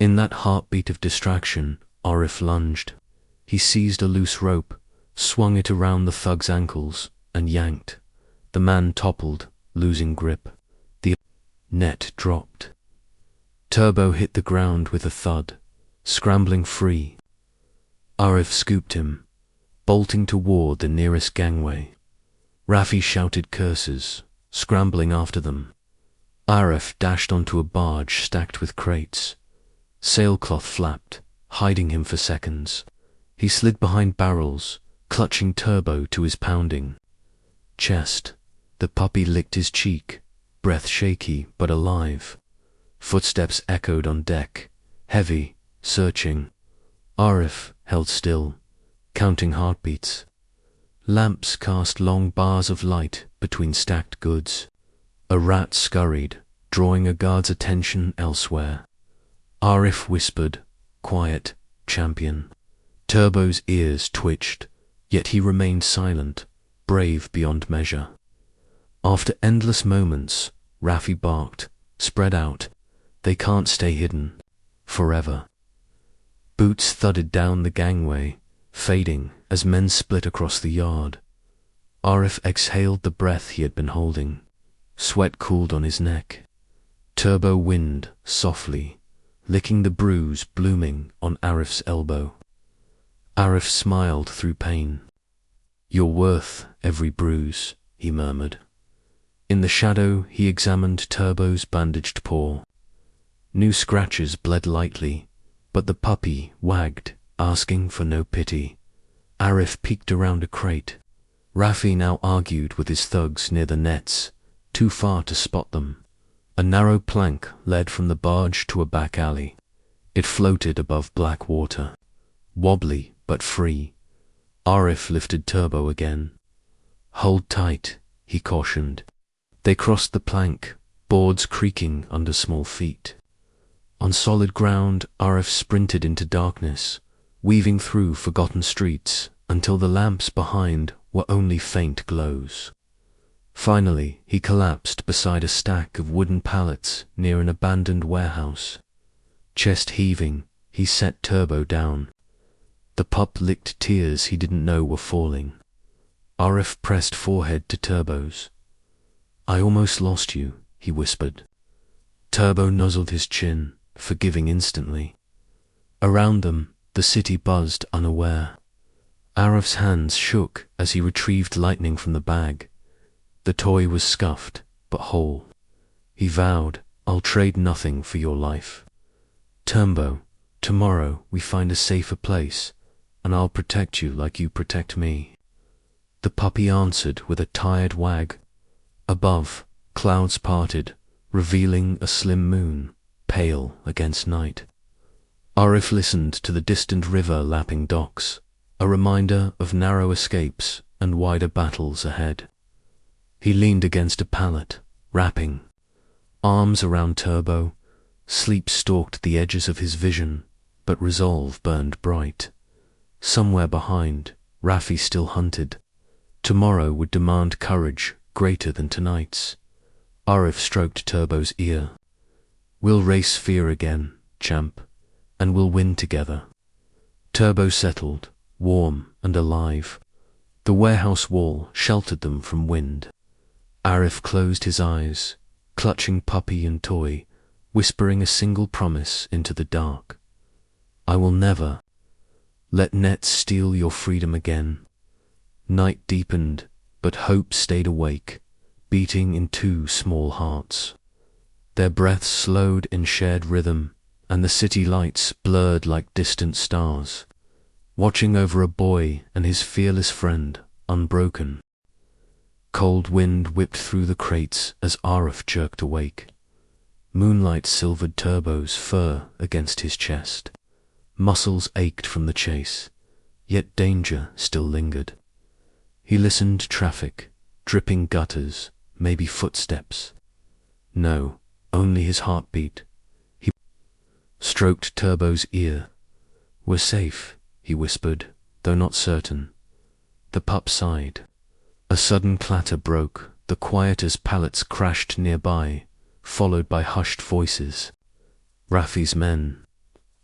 Speaker 1: In that heartbeat of distraction, Arif lunged. He seized a loose rope, swung it around the thug's ankles, and yanked. The man toppled, losing grip. The net dropped. Turbo hit the ground with a thud, scrambling free. Arif scooped him, bolting toward the nearest gangway. Raffi shouted curses, scrambling after them. Arif dashed onto a barge stacked with crates. Sailcloth flapped, hiding him for seconds. He slid behind barrels, clutching Turbo to his pounding chest. The puppy licked his cheek, breath shaky but alive. Footsteps echoed on deck, heavy, searching. Arif held still, counting heartbeats. Lamps cast long bars of light between stacked goods. A rat scurried, drawing a guard's attention elsewhere. Arif whispered, "Quiet, champion." Turbo's ears twitched, yet he remained silent, brave beyond measure. After endless moments, Raffi barked, "Spread out. They can't stay hidden. Forever." Boots thudded down the gangway, fading as men split across the yard. Arif exhaled the breath he had been holding. Sweat cooled on his neck. Turbo whined softly, licking the bruise blooming on Arif's elbow. Arif smiled through pain. "You're worth every bruise," he murmured. In the shadow, he examined Turbo's bandaged paw. New scratches bled lightly, but the puppy wagged, asking for no pity. Arif peeked around a crate. Raffi now argued with his thugs near the nets, too far to spot them. A narrow plank led from the barge to a back alley. It floated above black water, wobbly but free. Arif lifted Turbo again. "Hold tight," he cautioned. They crossed the plank, boards creaking under small feet. On solid ground, Arif sprinted into darkness, weaving through forgotten streets until the lamps behind were only faint glows. Finally, he collapsed beside a stack of wooden pallets near an abandoned warehouse. Chest heaving, he set Turbo down. The pup licked tears he didn't know were falling. Arif pressed forehead to Turbo's. "I almost lost you," he whispered. Turbo nuzzled his chin, forgiving instantly. Around them, the city buzzed unaware. Arif's hands shook as he retrieved Lightning from the bag. The toy was scuffed, but whole. He vowed, "I'll trade nothing for your life. Turbo, tomorrow we find a safer place, and I'll protect you like you protect me." The puppy answered with a tired wag. Above, clouds parted, revealing a slim moon, pale against night. Arif listened to the distant river lapping docks, a reminder of narrow escapes and wider battles ahead. He leaned against a pallet, rapping. Arms around Turbo, sleep stalked the edges of his vision, but resolve burned bright. Somewhere behind, Raffi still hunted. Tomorrow would demand courage greater than tonight's. Arif stroked Turbo's ear. "We'll race fear again, champ, and we'll win together." Turbo settled, warm and alive. The warehouse wall sheltered them from wind. Arif closed his eyes, clutching puppy and toy, whispering a single promise into the dark. "I will never let nets steal your freedom again." Night deepened, but hope stayed awake, beating in two small hearts. Their breaths slowed in shared rhythm, and the city lights blurred like distant stars, watching over a boy and his fearless friend, unbroken. Cold wind whipped through the crates as Arif jerked awake. Moonlight silvered Turbo's fur against his chest. Muscles ached from the chase, yet danger still lingered. He listened to traffic, dripping gutters, maybe footsteps. No, only his heartbeat. stroked Turbo's ear. "We're safe," he whispered, though not certain. The pup sighed. A sudden clatter broke. The quiet as pallets crashed nearby, followed by hushed voices. Rafi's men.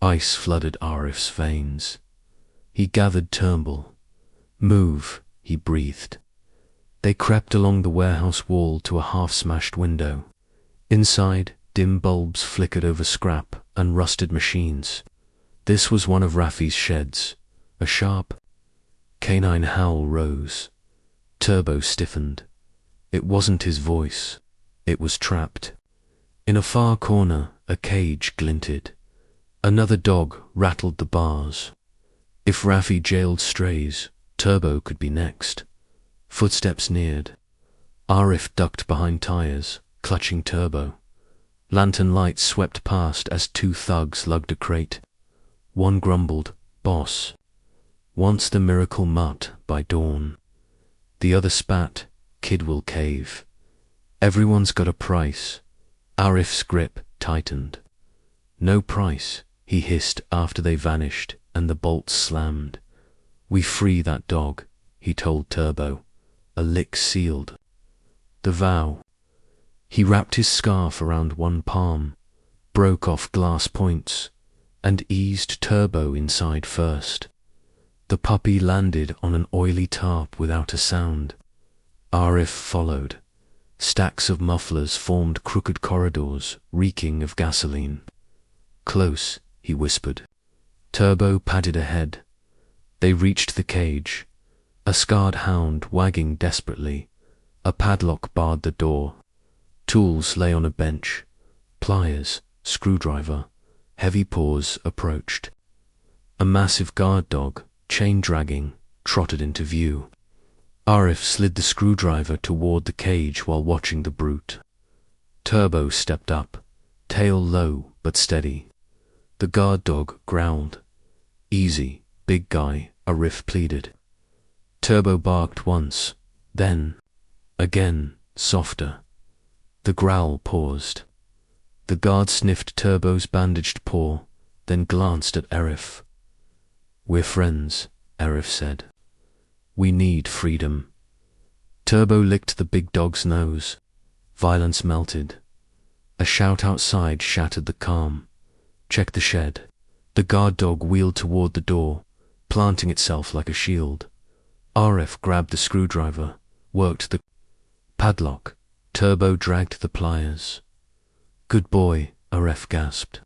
Speaker 1: Ice flooded Arif's veins. He gathered Turnbull. "Move," he breathed. They crept along the warehouse wall to a half-smashed window. Inside, dim bulbs flickered over scrap and rusted machines. This was one of Rafi's sheds. A sharp, canine howl rose. Turbo stiffened. It wasn't his voice. It was trapped. In a far corner, a cage glinted. Another dog rattled the bars. If Rafi jailed strays, Turbo could be next. Footsteps neared. Arif ducked behind tires, clutching Turbo. Lantern lights swept past as two thugs lugged a crate. One grumbled, "Boss. Wants the miracle mutt by dawn." The other spat, "Kid will cave." Everyone's got a price. Arif's grip tightened. "No price," he hissed after they vanished and the bolts slammed. "We free that dog," he told Turbo. "A lick sealed." The vow. He wrapped his scarf around one palm, broke off glass points, and eased Turbo inside first. The puppy landed on an oily tarp without a sound. Arif followed. Stacks of mufflers formed crooked corridors, reeking of gasoline. "Close," he whispered. Turbo padded ahead. They reached the cage. A scarred hound wagging desperately. A padlock barred the door. Tools lay on a bench. Pliers, screwdriver. Heavy paws approached. A massive guard dog, chain dragging, trotted into view. Arif slid the screwdriver toward the cage while watching the brute. Turbo stepped up, tail low but steady. The guard dog growled. "Easy, big guy," Arif pleaded. Turbo barked once, then, again, softer. The growl paused. The guard sniffed Turbo's bandaged paw, then glanced at Arif. "We're friends," Arif said. "We need freedom." Turbo licked the big dog's nose. Violence melted. A shout outside shattered the calm. "Check the shed." The guard dog wheeled toward the door, planting itself like a shield. Arif grabbed the screwdriver, worked the padlock. Turbo dragged the pliers. "Good boy," Arif gasped.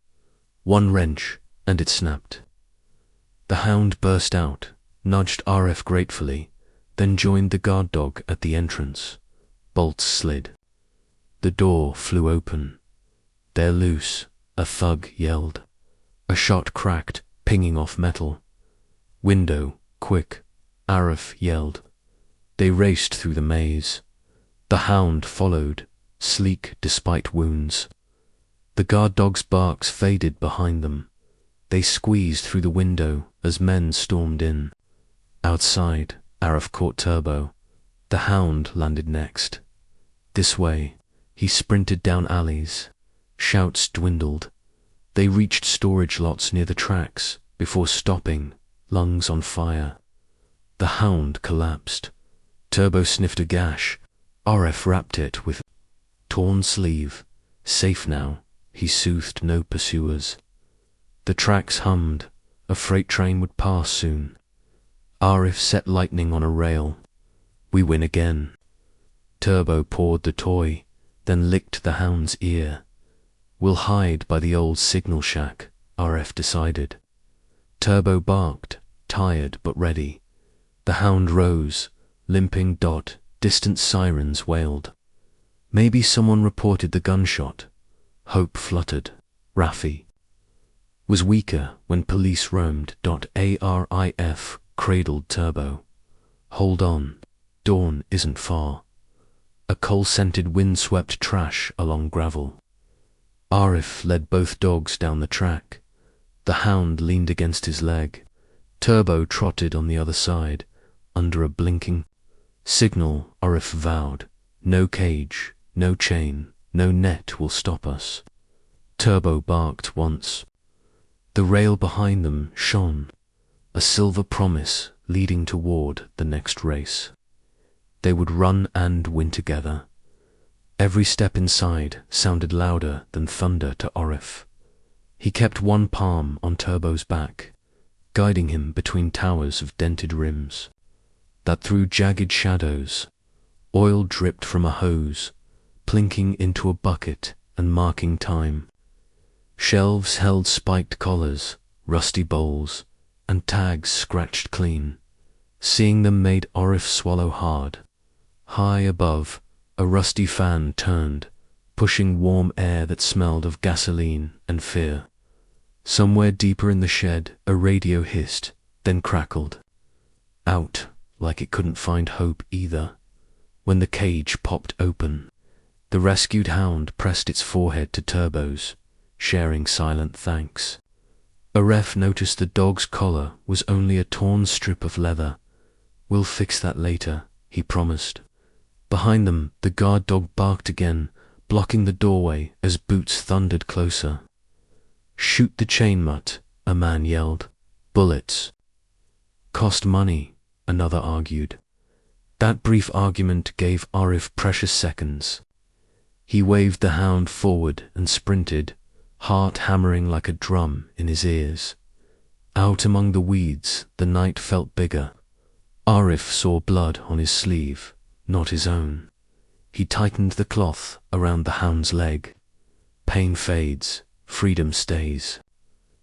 Speaker 1: One wrench, and it snapped. The hound burst out, nudged Arif gratefully, then joined the guard dog at the entrance. Bolts slid. The door flew open. "They're loose," a thug yelled. A shot cracked, pinging off metal. "Window, quick," Arif yelled. They raced through the maze. The hound followed, sleek despite wounds. The guard dog's barks faded behind them. They squeezed through the window as men stormed in. Outside, Arif caught Turbo. The hound landed next. "This way." He sprinted down alleys. Shouts dwindled. They reached storage lots near the tracks before stopping, lungs on fire. The hound collapsed. Turbo sniffed a gash. Arif wrapped it with torn sleeve. Safe now, he soothed no pursuers. The tracks hummed. A freight train would pass soon. Arif set lightning on a rail. "We win again." Turbo pawed the toy, then licked the hound's ear. "We'll hide by the old signal shack," Arif decided. Turbo barked, tired but ready. The hound rose, limping. Distant sirens wailed. Maybe someone reported the gunshot. Hope fluttered. Rafi was weaker when police roamed. Arif cradled Turbo. "Hold on. Dawn isn't far." A coal-scented wind-swept trash along gravel. Arif led both dogs down the track. The hound leaned against his leg. Turbo trotted on the other side, under a blinking signal. Arif vowed, "No cage, no chain, no net will stop us." Turbo barked once. The rail behind them shone, a silver promise leading toward the next race. They would run and win together. Every step inside sounded louder than thunder to Arif. He kept one palm on Turbo's back, guiding him between towers of dented rims that threw jagged shadows. Oil dripped from a hose, plinking into a bucket and marking time. Shelves held spiked collars, rusty bowls, and tags scratched clean. Seeing them made Arif swallow hard. High above, a rusty fan turned, pushing warm air that smelled of gasoline and fear. Somewhere deeper in the shed, a radio hissed, then crackled. Out, like it couldn't find hope either. When the cage popped open, the rescued hound pressed its forehead to Turbo's, sharing silent thanks. Arif noticed the dog's collar was only a torn strip of leather. "We'll fix that later," he promised. Behind them, the guard dog barked again, blocking the doorway as boots thundered closer. "Shoot the chain mutt," a man yelled. "Bullets." "Cost money," another argued. That brief argument gave Arif precious seconds. He waved the hound forward and sprinted, heart hammering like a drum in his ears. Out among the weeds, the night felt bigger. Arif saw blood on his sleeve, not his own. He tightened the cloth around the hound's leg. Pain fades, freedom stays.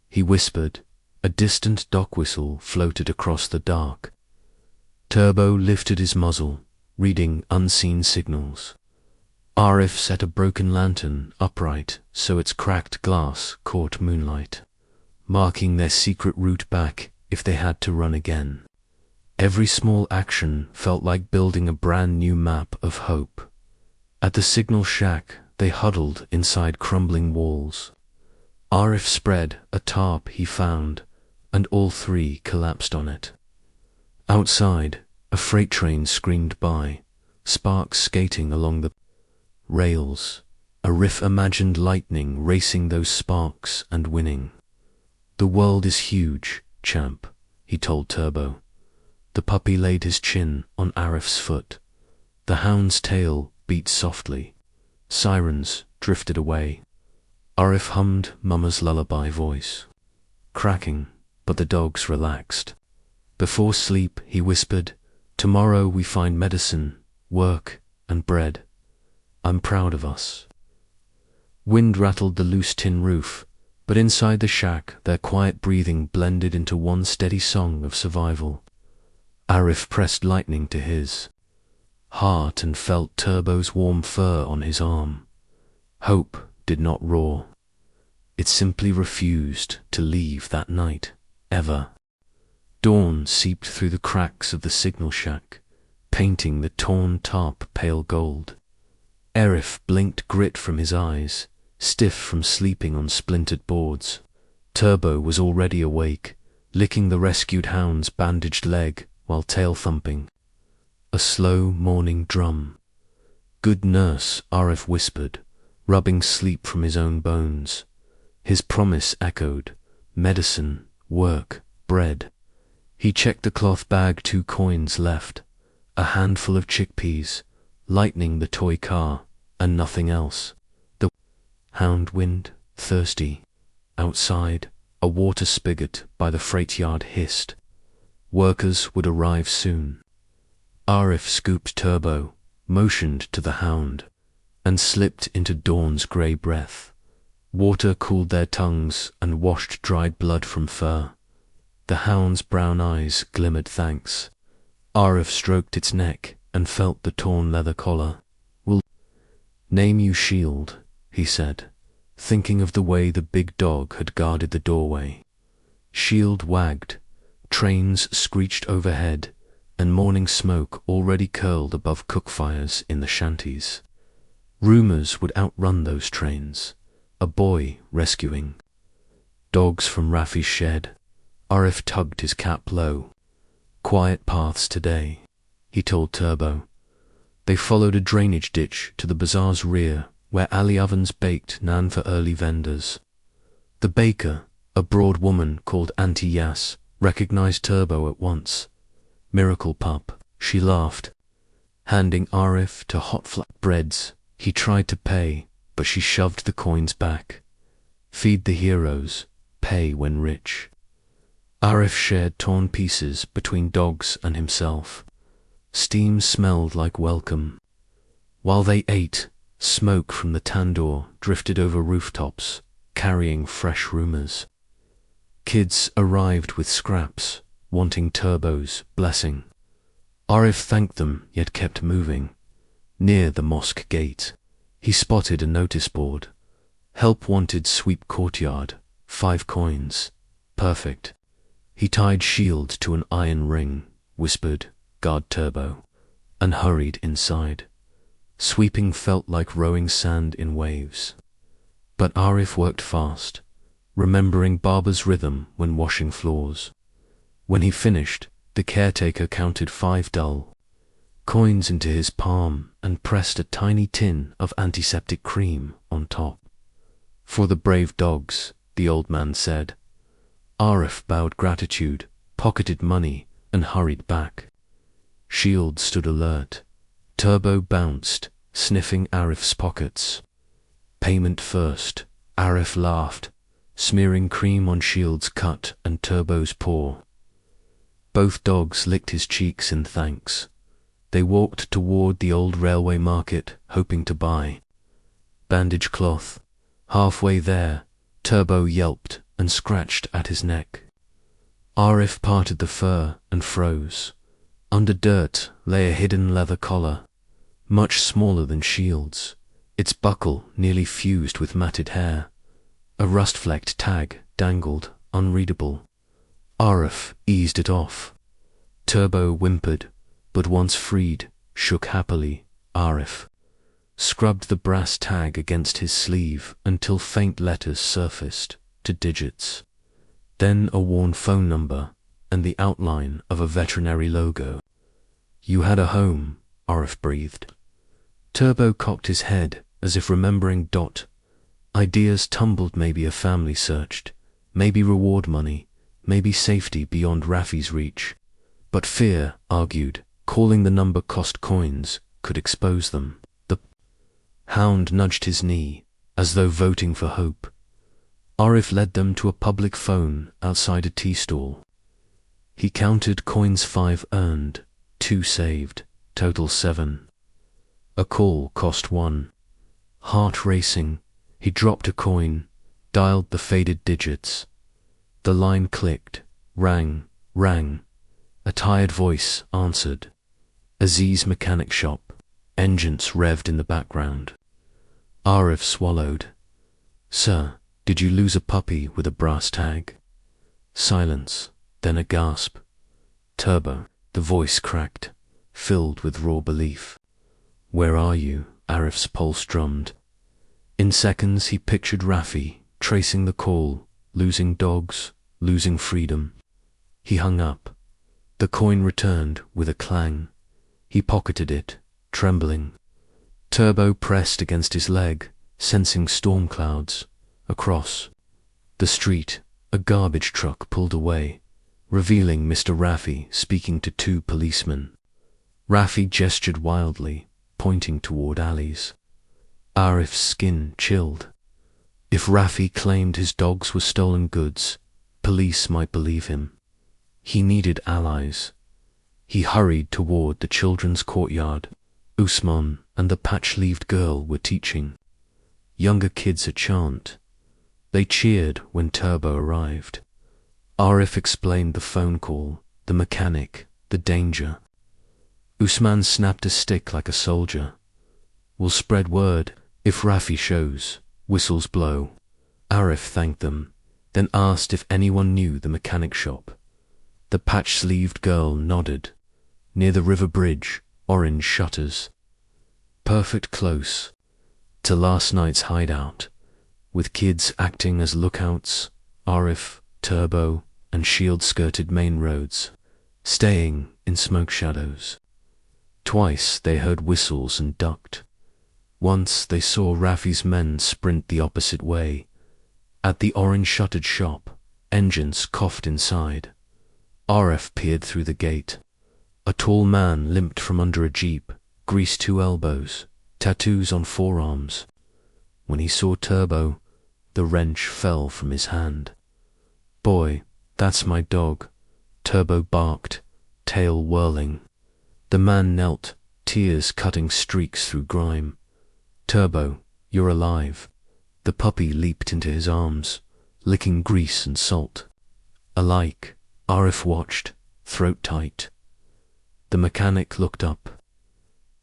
Speaker 1: He whispered. A distant dock whistle floated across the dark. Turbo lifted his muzzle, reading unseen signals. Arif set a broken lantern upright so its cracked glass caught moonlight, marking their secret route back if they had to run again. Every small action felt like building a brand new map of hope. At the signal shack, they huddled inside crumbling walls. Arif spread a tarp he found, and all three collapsed on it. Outside, a freight train screamed by, sparks skating along the rails. Arif imagined lightning racing those sparks and winning. "The world is huge, champ," he told Turbo. The puppy laid his chin on Arif's foot. The hound's tail beat softly. Sirens drifted away. Arif hummed Mama's lullaby voice, cracking, but the dogs relaxed. Before sleep, he whispered, "Tomorrow we find medicine, work, and bread. I'm proud of us." Wind rattled the loose tin roof, but inside the shack their quiet breathing blended into one steady song of survival. Arif pressed lightning to his heart and felt Turbo's warm fur on his arm. Hope did not roar. It simply refused to leave that night, ever. Dawn seeped through the cracks of the signal shack, painting the torn tarp pale gold. Arif blinked grit from his eyes, stiff from sleeping on splintered boards. Turbo was already awake, licking the rescued hound's bandaged leg while tail thumping. A slow morning drum. "Good nurse," Arif whispered, rubbing sleep from his own bones. His promise echoed. Medicine, work, bread. He checked the cloth bag, 2 coins left, a handful of chickpeas, lightening the toy car, and nothing else. The hound wind, thirsty. Outside, a water spigot by the freight yard hissed. Workers would arrive soon. Arif scooped Turbo, motioned to the hound, and slipped into Dawn's grey breath. Water cooled their tongues and washed dried blood from fur. The hound's brown eyes glimmered thanks. Arif stroked its neck and felt the torn leather collar. "We'll name you Shield," he said, thinking of the way the big dog had guarded the doorway. Shield wagged. Trains screeched overhead, and morning smoke already curled above cook fires in the shanties. Rumors would outrun those trains. A boy rescuing. Dogs from Rafi's shed. Arif tugged his cap low. "Quiet paths today," he told Turbo. They followed a drainage ditch to the bazaar's rear, where Ali ovens baked naan for early vendors. The baker, A broad woman called Auntie Yas recognized Turbo at once. Miracle pup, she laughed. Handing Arif to hot flatbreads, he tried to pay, but she shoved the coins back. Feed the heroes, pay when rich. Arif shared torn pieces between dogs and himself. Steam smelled like welcome. While they ate, smoke from the tandoor drifted over rooftops, carrying fresh rumors. Kids arrived with scraps, wanting Turbo's blessing. Arif thanked them, yet kept moving. Near the mosque gate, he spotted a notice board. Help wanted, sweep courtyard, 5 coins. Perfect. He tied shield to an iron ring, whispered, "Guard Turbo," and hurried inside. Sweeping felt like rowing sand in waves. But Arif worked fast, remembering Baba's rhythm when washing floors. When he finished, the caretaker counted 5 dull coins into his palm and pressed a tiny tin of antiseptic cream on top. "For the brave dogs," the old man said. Arif bowed gratitude, pocketed money, and hurried back. Shield stood alert. Turbo bounced, sniffing Arif's pockets. "Payment first," Arif laughed, smearing cream on Shield's cut and Turbo's paw. Both dogs licked his cheeks in thanks. They walked toward the old railway market, hoping to buy bandage cloth. Halfway there, Turbo yelped and scratched at his neck. Arif parted the fur and froze. Under dirt lay a hidden leather collar, much smaller than Shield's, its buckle nearly fused with matted hair. A rust-flecked tag dangled, unreadable. Arif eased it off. Turbo whimpered, but once freed, shook happily. Arif scrubbed the brass tag against his sleeve until faint letters surfaced to digits. Then a worn phone number and the outline of a veterinary logo. "You had a home," Arif breathed. Turbo cocked his head as if remembering Dot. Ideas tumbled. Maybe a family searched, maybe reward money, maybe safety beyond Rafi's reach. But fear argued, calling the number cost coins could expose them. The hound nudged his knee, as though voting for hope. Arif led them to a public phone outside a tea stall. He counted coins. 5 earned, 2 saved, total 7. A call cost 1. Heart racing, he dropped a coin, dialed the faded digits. The line clicked, rang. A tired voice answered. Aziz mechanic shop. Engines revved in the background. Arif swallowed. "Sir, did you lose a puppy with a brass tag?" Silence, then a gasp. "Turbo," the voice cracked, filled with raw belief. "Where are you?" Arif's pulse drummed. In seconds he pictured Rafi, tracing the call, losing dogs, losing freedom. He hung up. The coin returned with a clang. He pocketed it, trembling. Turbo pressed against his leg, sensing storm clouds. Across the street, a garbage truck pulled away, revealing Mr. Rafi speaking to 2 policemen. Rafi gestured wildly, pointing toward alleys. Arif's skin chilled. If Rafi claimed his dogs were stolen goods, police might believe him. He needed allies. He hurried toward the children's courtyard. Usman and the patch-sleeved girl were teaching younger kids a chant. They cheered when Turbo arrived. Arif explained the phone call, the mechanic, the danger. Usman snapped a stick like a soldier. "We'll spread word. If Rafi shows, whistles blow." Arif thanked them, then asked if anyone knew the mechanic shop. The patch-sleeved girl nodded. Near the river bridge, orange shutters. Perfect close to last night's hideout, with kids acting as lookouts. Arif, Turbo, and Shield skirted main roads, staying in smoke shadows. Twice they heard whistles and ducked. Once they saw Rafi's men sprint the opposite way. At the orange-shuttered shop, Engines coughed inside. RF peered through the gate. A tall man limped from under a jeep, greased 2 elbows, tattoos on forearms. When he saw Turbo, the wrench fell from his hand. "Boy, that's my dog," Turbo barked, tail whirling. The man knelt, tears cutting streaks through grime. "Turbo, you're alive." The puppy leaped into his arms, licking grease and salt. Alike, Arif watched, throat tight. The mechanic looked up.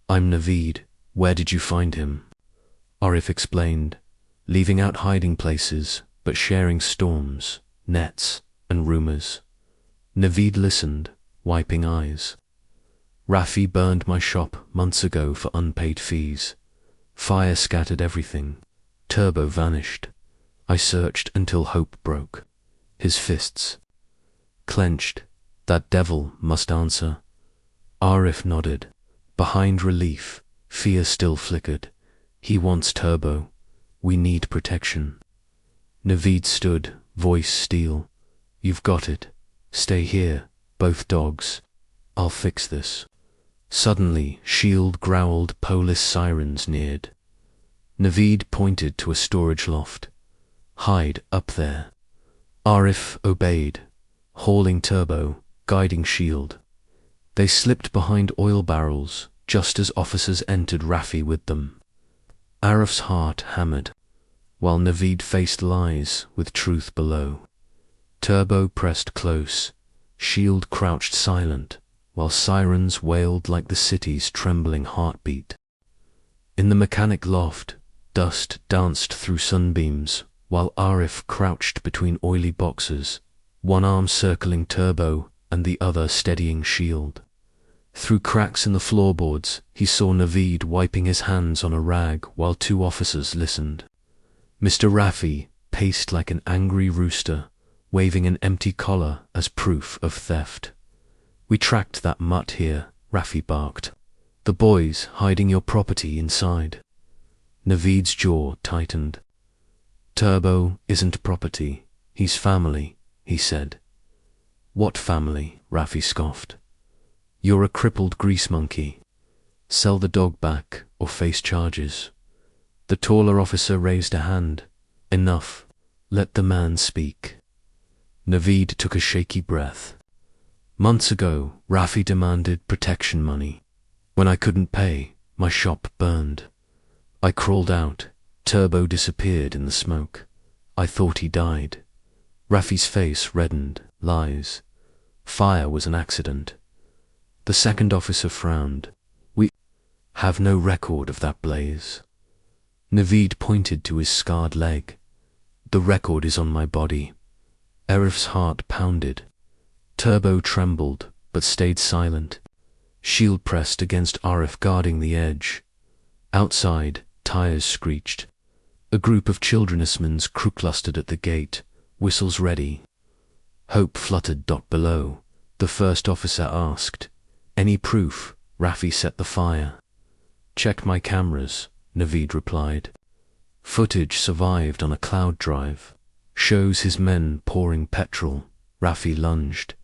Speaker 1: "I'm Naveed. Where did you find him?" Arif explained, leaving out hiding places, but sharing storms, nets, and rumors. Naveed listened, wiping eyes. "Rafi burned my shop months ago for unpaid fees. Fire scattered everything. Turbo vanished. I searched until hope broke." His fists clenched. "That devil must answer." Arif nodded. Behind relief, fear still flickered. "He wants Turbo. We need protection." Naveed stood, voice steel. "You've got it. Stay here, both dogs. I'll fix this." Suddenly, shield growled, police sirens neared. Naveed pointed to a storage loft. "Hide up there." Arif obeyed, hauling Turbo, guiding shield. They slipped behind oil barrels just as officers entered, Rafi with them. Arif's heart hammered, while Naveed faced lies with truth below. Turbo pressed close, shield crouched silent, while sirens wailed like the city's trembling heartbeat. In the mechanic loft, dust danced through sunbeams, while Arif crouched between oily boxes, one arm circling Turbo and the other steadying shield. Through cracks in the floorboards, he saw Naveed wiping his hands on a rag while 2 officers listened. Mr. Rafi paced like an angry rooster, waving an empty collar as proof of theft. "We tracked that mutt here," Rafi barked. "The boys hiding your property inside." Naveed's jaw tightened. "Turbo isn't property, he's family," he said. "What family?" Rafi scoffed. "You're a crippled grease monkey. Sell the dog back or face charges." The taller officer raised a hand. "Enough. Let the man speak." Naveed took a shaky breath. "Months ago, Rafi demanded protection money. When I couldn't pay, my shop burned. I crawled out. Turbo disappeared in the smoke. I thought he died." Rafi's face reddened. "Lies. Fire was an accident." The second officer frowned. "We have no record of that blaze." Naveed pointed to his scarred leg. "The record is on my body." Arif's heart pounded. Turbo trembled, but stayed silent. Shield pressed against Arif, guarding the edge. Outside, tires screeched. A group of childrenessmen clustered at the gate, whistles ready. Hope fluttered below. The first officer asked, "Any proof?" Rafi set the fire. "Check my cameras," Naveed replied. Footage survived on a cloud drive. Shows his men pouring petrol. Rafi lunged.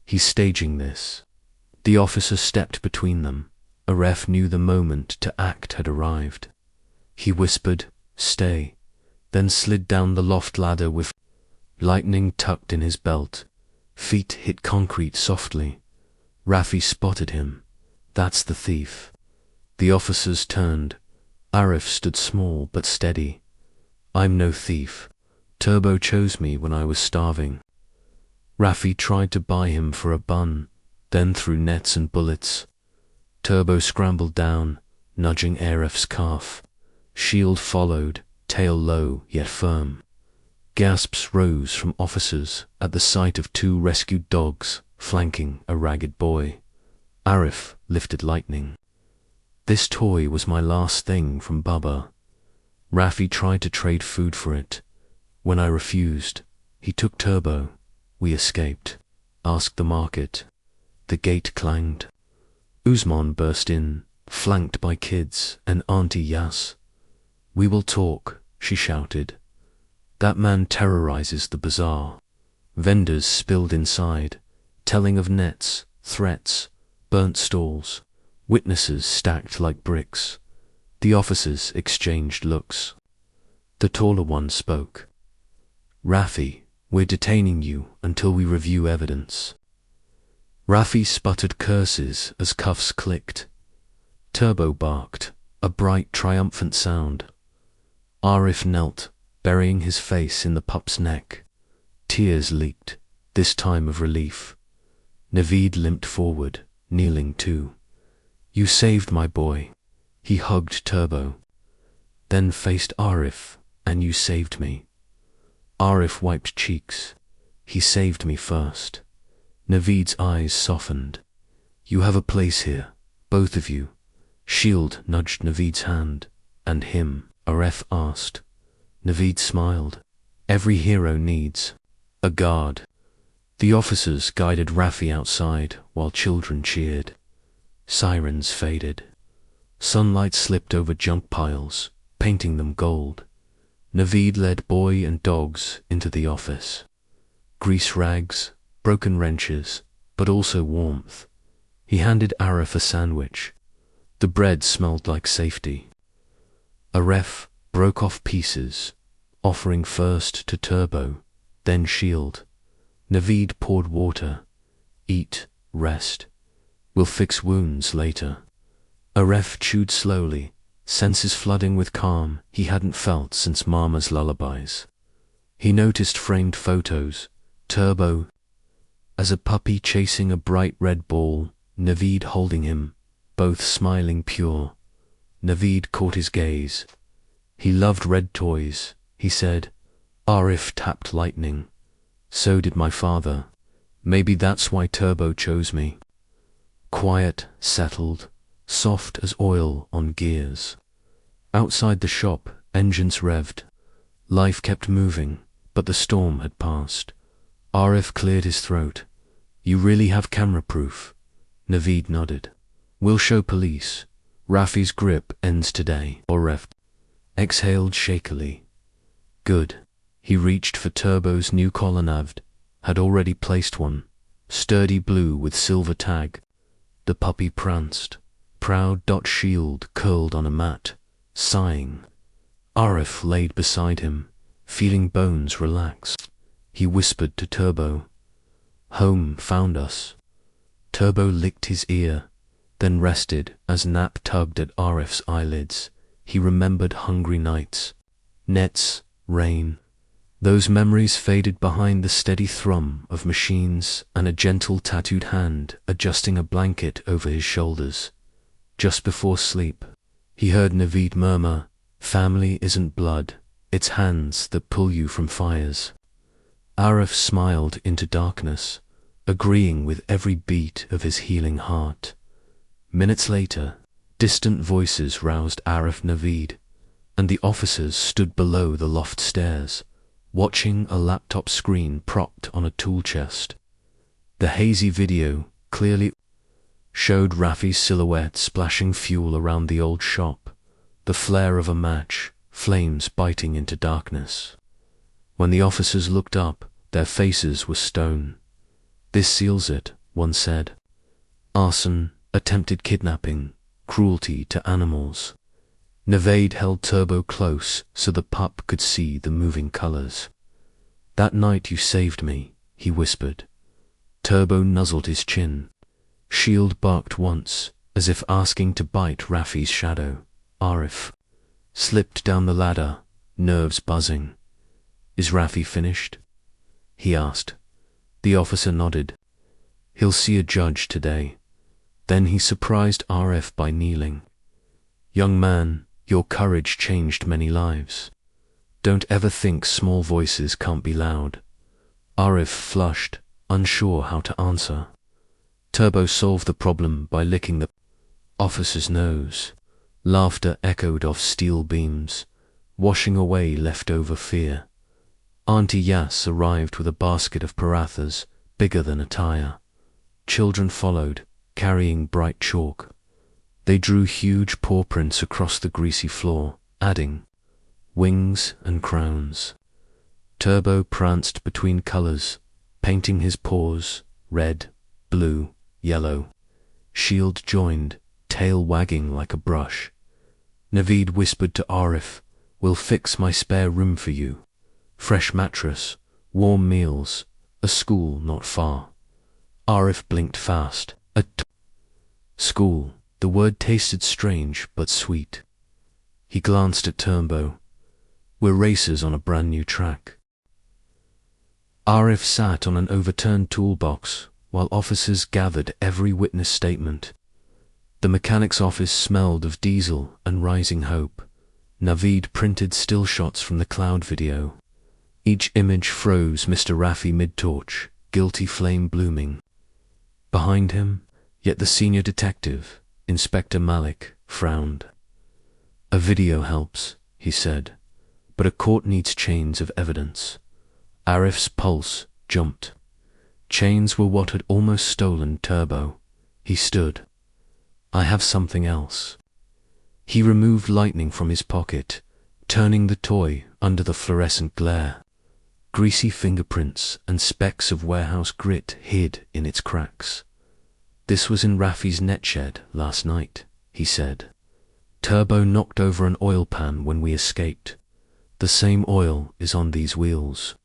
Speaker 1: "He's staging this." The officer stepped between them. Aref knew the moment to act had arrived. He whispered, "Stay," then slid down the loft ladder with lightning tucked in his belt. Feet hit concrete softly. Rafi spotted him. "That's the thief." The officers turned. Arif stood small but steady. "I'm no thief. Turbo chose me when I was starving." Rafi tried to buy him for a bun, then threw nets and bullets. Turbo scrambled down, nudging Arif's calf. Shield followed, tail low yet firm. Gasps rose from officers at the sight of 2 rescued dogs flanking a ragged boy. Arif lifted lightning. "This toy was my last thing from Baba." Rafi tried to trade food for it. When I refused, he took Turbo. We escaped. Asked the market. The gate clanged. Usman burst in, flanked by kids and Auntie Yas. "We will talk," she shouted. "That man terrorizes the bazaar." Vendors spilled inside, telling of nets, threats, burnt stalls, witnesses stacked like bricks. The officers exchanged looks. The taller one spoke. "Raffi, we're detaining you until we review evidence." Raffi sputtered curses as cuffs clicked. Turbo barked, a bright, triumphant sound. Arif knelt, burying his face in the pup's neck. Tears leaked, this time of relief. Naveed limped forward, kneeling too. "You saved my boy." He hugged Turbo, then faced Arif, "And you saved me." Arif wiped cheeks. "He saved me first." Naveed's eyes softened. "You have a place here, both of you." Shield nudged Naveed's hand. "And him?" Arif asked. Naveed smiled. "Every hero needs a guard." The officers guided Raffi outside while children cheered. Sirens faded. Sunlight slipped over junk piles, painting them gold. Naveed led boy and dogs into the office. Grease rags, broken wrenches, but also warmth. He handed Arif a sandwich. The bread smelled like safety. Arif broke off pieces, offering first to Turbo, then Shield. Naveed poured water. "Eat, rest. We'll fix wounds later." Arif chewed slowly, senses flooding with calm he hadn't felt since Mama's lullabies. He noticed framed photos, Turbo as a puppy chasing a bright red ball, Naveed holding him, both smiling pure. Naveed caught his gaze. "He loved red toys," he said. Arif tapped lightning. "So did my father. Maybe that's why Turbo chose me." Quiet, settled, soft as oil on gears. Outside the shop, engines revved. Life kept moving, but the storm had passed. Arif cleared his throat. "You really have camera proof?" Naveed nodded. "We'll show police. Raffi's grip ends today." Arif exhaled shakily. "Good." He reached for Turbo's new collar. Navd had already placed one, sturdy blue with silver tag. The puppy pranced, proud. Shield curled on a mat, sighing. Arif laid beside him, feeling bones relax. He whispered to Turbo, "Home found us." Turbo licked his ear, then rested as Nap tugged at Arif's eyelids. He remembered hungry nights, nets, rain. Those memories faded behind the steady thrum of machines and a gentle tattooed hand adjusting a blanket over his shoulders. Just before sleep, he heard Naveed murmur, "Family isn't blood, it's hands that pull you from fires." Arif smiled into darkness, agreeing with every beat of his healing heart. Minutes later, distant voices roused Arif. Naveed and the officers stood below the loft stairs, watching a laptop screen propped on a tool chest. The hazy video clearly showed Raffi's silhouette splashing fuel around the old shop, the flare of a match, flames biting into darkness. When the officers looked up, their faces were stone. "This seals it," one said. "Arson, attempted kidnapping, cruelty to animals." Naveed held Turbo close so the pup could see the moving colors. "That night you saved me," he whispered. Turbo nuzzled his chin. Shield barked once, as if asking to bite Raffi's shadow. Arif slipped down the ladder, nerves buzzing. "Is Raffi finished?" he asked. The officer nodded. "He'll see a judge today." Then he surprised Arif by kneeling. "Young man, your courage changed many lives. Don't ever think small voices can't be loud." Arif flushed, unsure how to answer. Turbo solved the problem by licking the officer's nose. Laughter echoed off steel beams, washing away leftover fear. Auntie Yas arrived with a basket of parathas, bigger than a tire. Children followed, carrying bright chalk. They drew huge paw prints across the greasy floor, adding wings and crowns. Turbo pranced between colors, painting his paws red, blue, yellow. Shield joined, tail wagging like a brush. Naveed whispered to Arif, "We'll fix my spare room for you. Fresh mattress, warm meals, a school not far." Arif blinked fast. School. The word tasted strange but sweet. He glanced at Turbo. "We're racers on a brand new track." Arif sat on an overturned toolbox while officers gathered every witness statement. The mechanic's office smelled of diesel and rising hope. Naveed printed still shots from the cloud video. Each image froze Mr. Rafi mid-torch, guilty flame blooming. Behind him, yet the senior detective, Inspector Malik, frowned. "A video helps," he said, "but a court needs chains of evidence." Arif's pulse jumped. Chains were what had almost stolen Turbo. He stood. "I have something else." He removed lightning from his pocket, turning the toy under the fluorescent glare. Greasy fingerprints and specks of warehouse grit hid in its cracks. "This was in Rafi's net shed last night," he said. "Turbo knocked over an oil pan when we escaped. The same oil is on these wheels."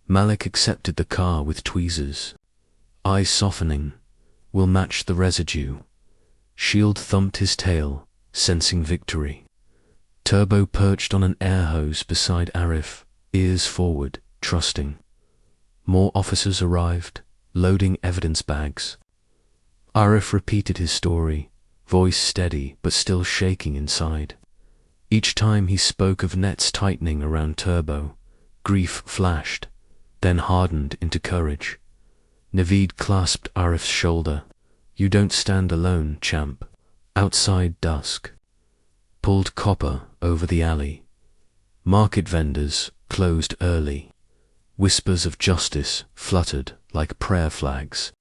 Speaker 1: Malik accepted the car with tweezers. Eyes softening. "We'll match the residue." Shield thumped his tail, sensing victory. Turbo perched on an air hose beside Arif, ears forward, trusting. More officers arrived, loading evidence bags. Arif repeated his story, voice steady but still shaking inside. Each time he spoke of nets tightening around Turbo, grief flashed, then hardened into courage. Naveed clasped Arif's shoulder. "You don't stand alone, champ." Outside dusk. Pulled copper over the alley. Market vendors closed early. Whispers of justice fluttered like prayer flags.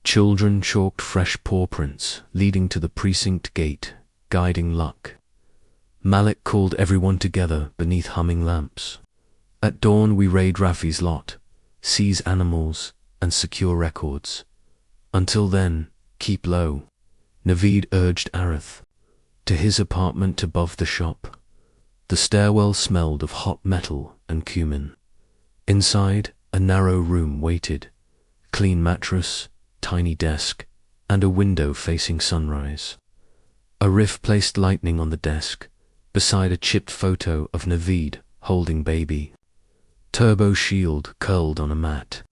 Speaker 1: Children chalked fresh paw prints leading to the precinct gate, guiding luck. Malik called everyone together beneath humming lamps. "At dawn we raid Rafi's lot, seize animals, and secure records. Until then, keep low." Naveed urged Arif to his apartment above the shop. The stairwell smelled of hot metal and cumin. Inside, a narrow room waited. Clean mattress, tiny desk, and a window facing sunrise. Arif placed lightning on the desk, beside a chipped photo of Naveed holding baby. Turbo Shield curled on a mat.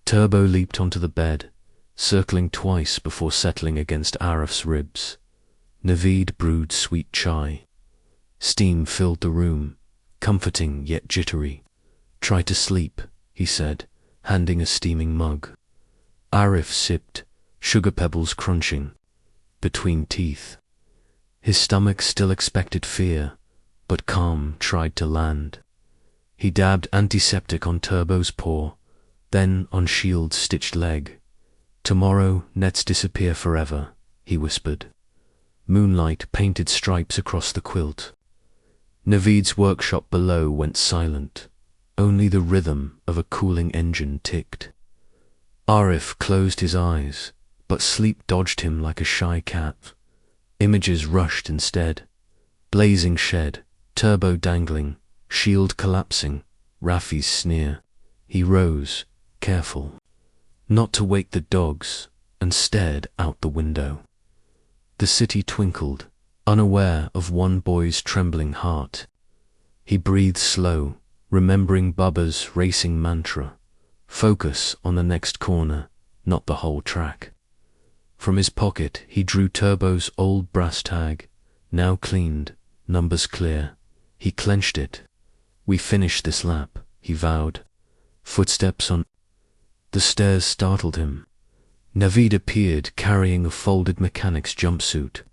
Speaker 1: Turbo leaped onto the bed, circling twice before settling against Arif's ribs. Naveed brewed sweet chai. Steam filled the room, comforting yet jittery. "Try to sleep," he said, handing a steaming mug. Arif sipped, sugar pebbles crunching between teeth. His stomach still expected fear, but calm tried to land. He dabbed antiseptic on Turbo's paw, then on Shield's stitched leg. "Tomorrow nets disappear forever," he whispered. Moonlight painted stripes across the quilt. Naveed's workshop below went silent. Only the rhythm of a cooling engine ticked. Arif closed his eyes, but sleep dodged him like a shy cat. Images rushed instead. Blazing shed, Turbo dangling, Shield collapsing, Rafi's sneer. He rose, careful, not to wake the dogs, and stared out the window. The city twinkled, unaware of one boy's trembling heart. He breathed slow, remembering Bubba's racing mantra. Focus on the next corner, not the whole track. From his pocket he drew Turbo's old brass tag, now cleaned, numbers clear. He clenched it. "We finish this lap," he vowed. Footsteps on the stairs startled him. Naveed appeared carrying a folded mechanic's jumpsuit.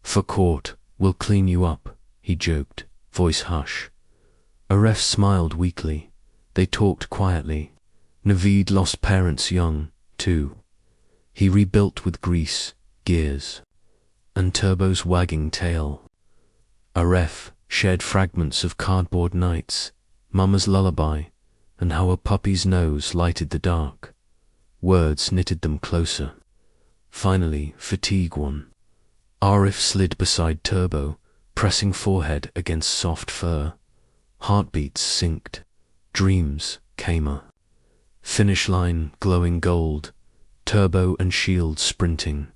Speaker 1: "For court, we'll clean you up," he joked, voice hush. Aref smiled weakly. They talked quietly. Naveed lost parents young, too. He rebuilt with grease, gears, and Turbo's wagging tail. Aref shared fragments of cardboard nights, Mama's lullaby, and how a puppy's nose lighted the dark. Words knitted them closer. Finally, fatigue won. Arif slid beside Turbo, pressing forehead against soft fur. Heartbeats synced. Dreams came a finish line glowing gold. Turbo and Shield sprinting.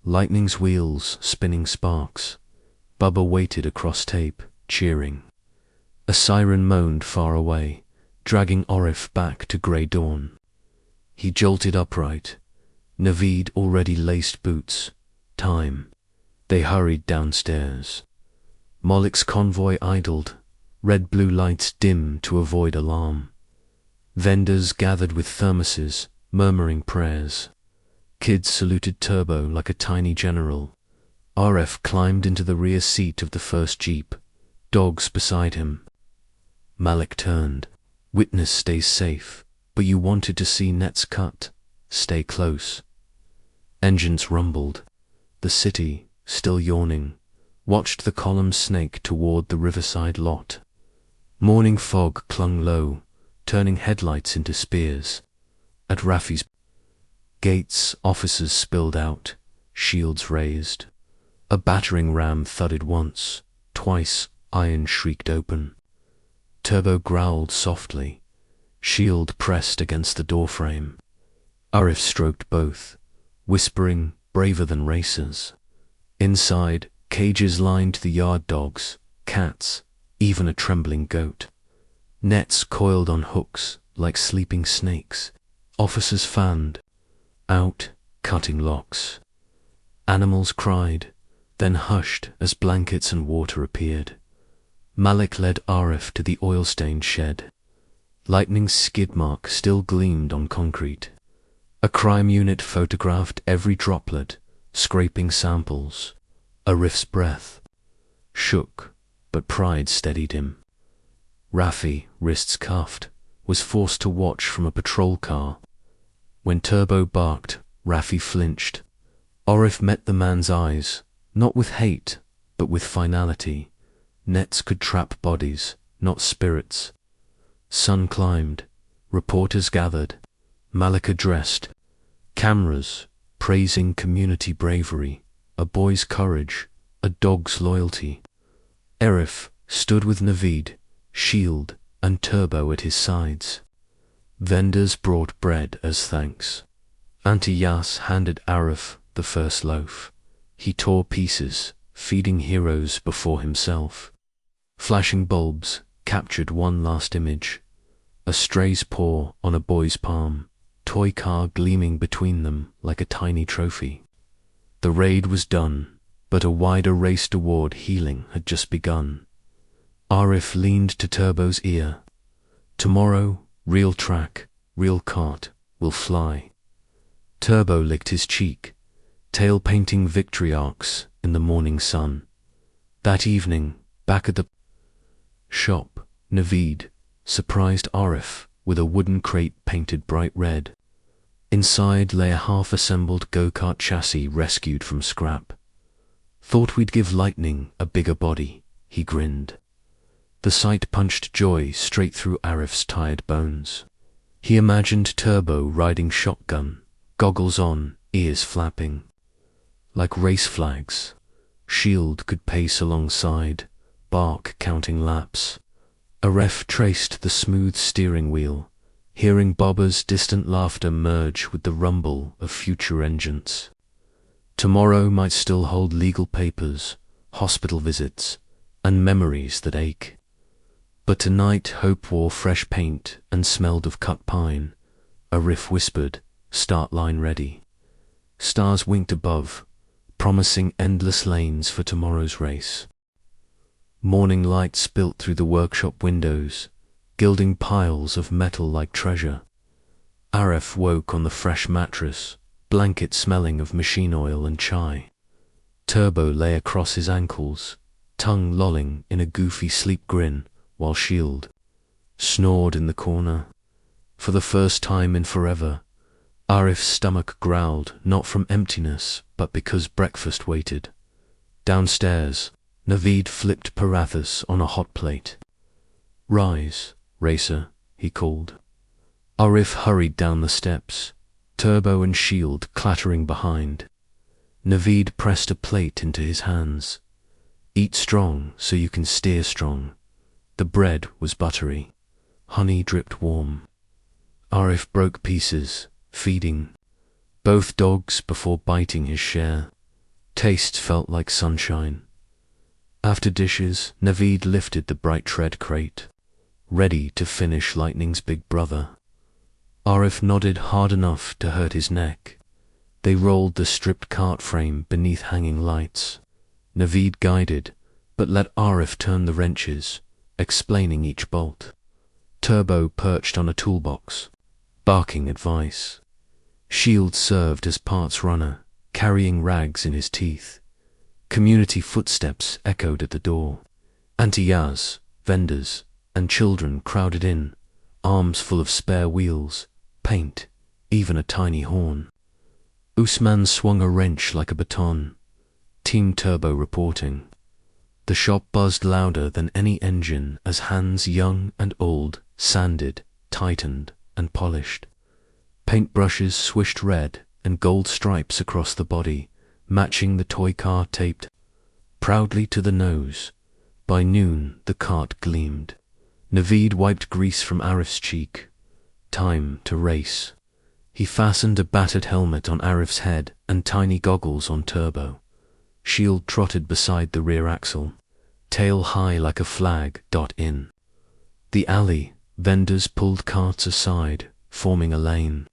Speaker 1: Lightning's wheels spinning sparks. Bubba waited across tape, cheering. A siren moaned far away, dragging Arif back to grey dawn. He jolted upright. Naveed already laced boots. Time. They hurried downstairs. Molik's convoy idled, red-blue lights dim to avoid alarm. Vendors gathered with thermoses, murmuring prayers. Kids saluted Turbo like a tiny general. Arif climbed into the rear seat of the first jeep, dogs beside him. Malik turned. Witness stays safe, but you wanted to see nets cut. Stay close. Engines rumbled. The city, still yawning, watched the columns snake toward the riverside lot. Morning fog clung low, turning headlights into spears. At Rafi's gates, officers spilled out, shields raised. A battering ram thudded once, twice iron shrieked open. Turbo growled softly. Shield pressed against the doorframe. Arif stroked both, whispering, braver than racers. Inside, cages lined the yard dogs, cats, even a trembling goat. Nets coiled on hooks like sleeping snakes. Officers fanned. Out, cutting locks. Animals cried, then hushed as blankets and water appeared. Malik led Arif to the oil-stained shed. Lightning's skid mark still gleamed on concrete. A crime unit photographed every droplet, scraping samples. Arif's breath shook, but pride steadied him. Rafi, wrists cuffed, was forced to watch from a patrol car. When Turbo barked, Rafi flinched. Arif met the man's eyes, not with hate, but with finality. Nets could trap bodies, not spirits. Sun climbed. Reporters gathered. Malik addressed. Cameras, praising community bravery, a boy's courage, a dog's loyalty. Arif stood with Naveed, Shield, and Turbo at his sides. Vendors brought bread as thanks. Auntie Yas handed Arif the first loaf. He tore pieces, feeding heroes before himself. Flashing bulbs captured one last image. A stray's paw on a boy's palm, toy car gleaming between them like a tiny trophy. The raid was done, but a wider race toward healing had just begun. Arif leaned to Turbo's ear. Tomorrow, real track, real cart, will fly. Turbo licked his cheek, tail painting victory arcs in the morning sun. That evening, back at the shop, Naveed surprised Arif with a wooden crate painted bright red. Inside lay a half-assembled go-kart chassis rescued from scrap. Thought we'd give Lightning a bigger body, he grinned. The sight punched joy straight through Arif's tired bones. He imagined Turbo riding shotgun, goggles on, ears flapping. Like race flags, Shield could pace alongside, bark counting laps. Arif traced the smooth steering wheel, hearing Bobba's distant laughter merge with the rumble of future engines. Tomorrow might still hold legal papers, hospital visits, and memories that ache. But tonight hope wore fresh paint and smelled of cut pine. Arif whispered, start line ready. Stars winked above, promising endless lanes for tomorrow's race. Morning light spilt through the workshop windows, gilding piles of metal like treasure. Arif woke on the fresh mattress, blanket smelling of machine oil and chai. Turbo lay across his ankles, tongue lolling in a goofy sleep grin, while Shield snored in the corner. For the first time in forever, Arif's stomach growled, not from emptiness, but because breakfast waited. Downstairs, Naveed flipped parathas on a hot plate. Rise, racer, he called. Arif hurried down the steps, Turbo and Shield clattering behind. Naveed pressed a plate into his hands. Eat strong so you can steer strong. The bread was buttery. Honey dripped warm. Arif broke pieces, feeding both dogs before biting his share. Taste felt like sunshine. After dishes, Naveed lifted the bright tread crate, ready to finish Lightning's big brother. Arif nodded hard enough to hurt his neck. They rolled the stripped cart frame beneath hanging lights. Naveed guided, but let Arif turn the wrenches, explaining each bolt. Turbo perched on a toolbox, barking advice. Shield served as parts runner, carrying rags in his teeth. Community footsteps echoed at the door. Auntie Yaz, vendors, and children crowded in, arms full of spare wheels, paint, even a tiny horn. Usman swung a wrench like a baton. Team Turbo reporting. The shop buzzed louder than any engine as hands young and old sanded, tightened, and polished. Paintbrushes swished red and gold stripes across the body, matching the toy car taped proudly to the nose. By noon, the cart gleamed. Naveed wiped grease from Arif's cheek. Time to race. He fastened a battered helmet on Arif's head and tiny goggles on Turbo. Shield trotted beside the rear axle, tail high like a flag. In the alley, vendors pulled carts aside, forming a lane.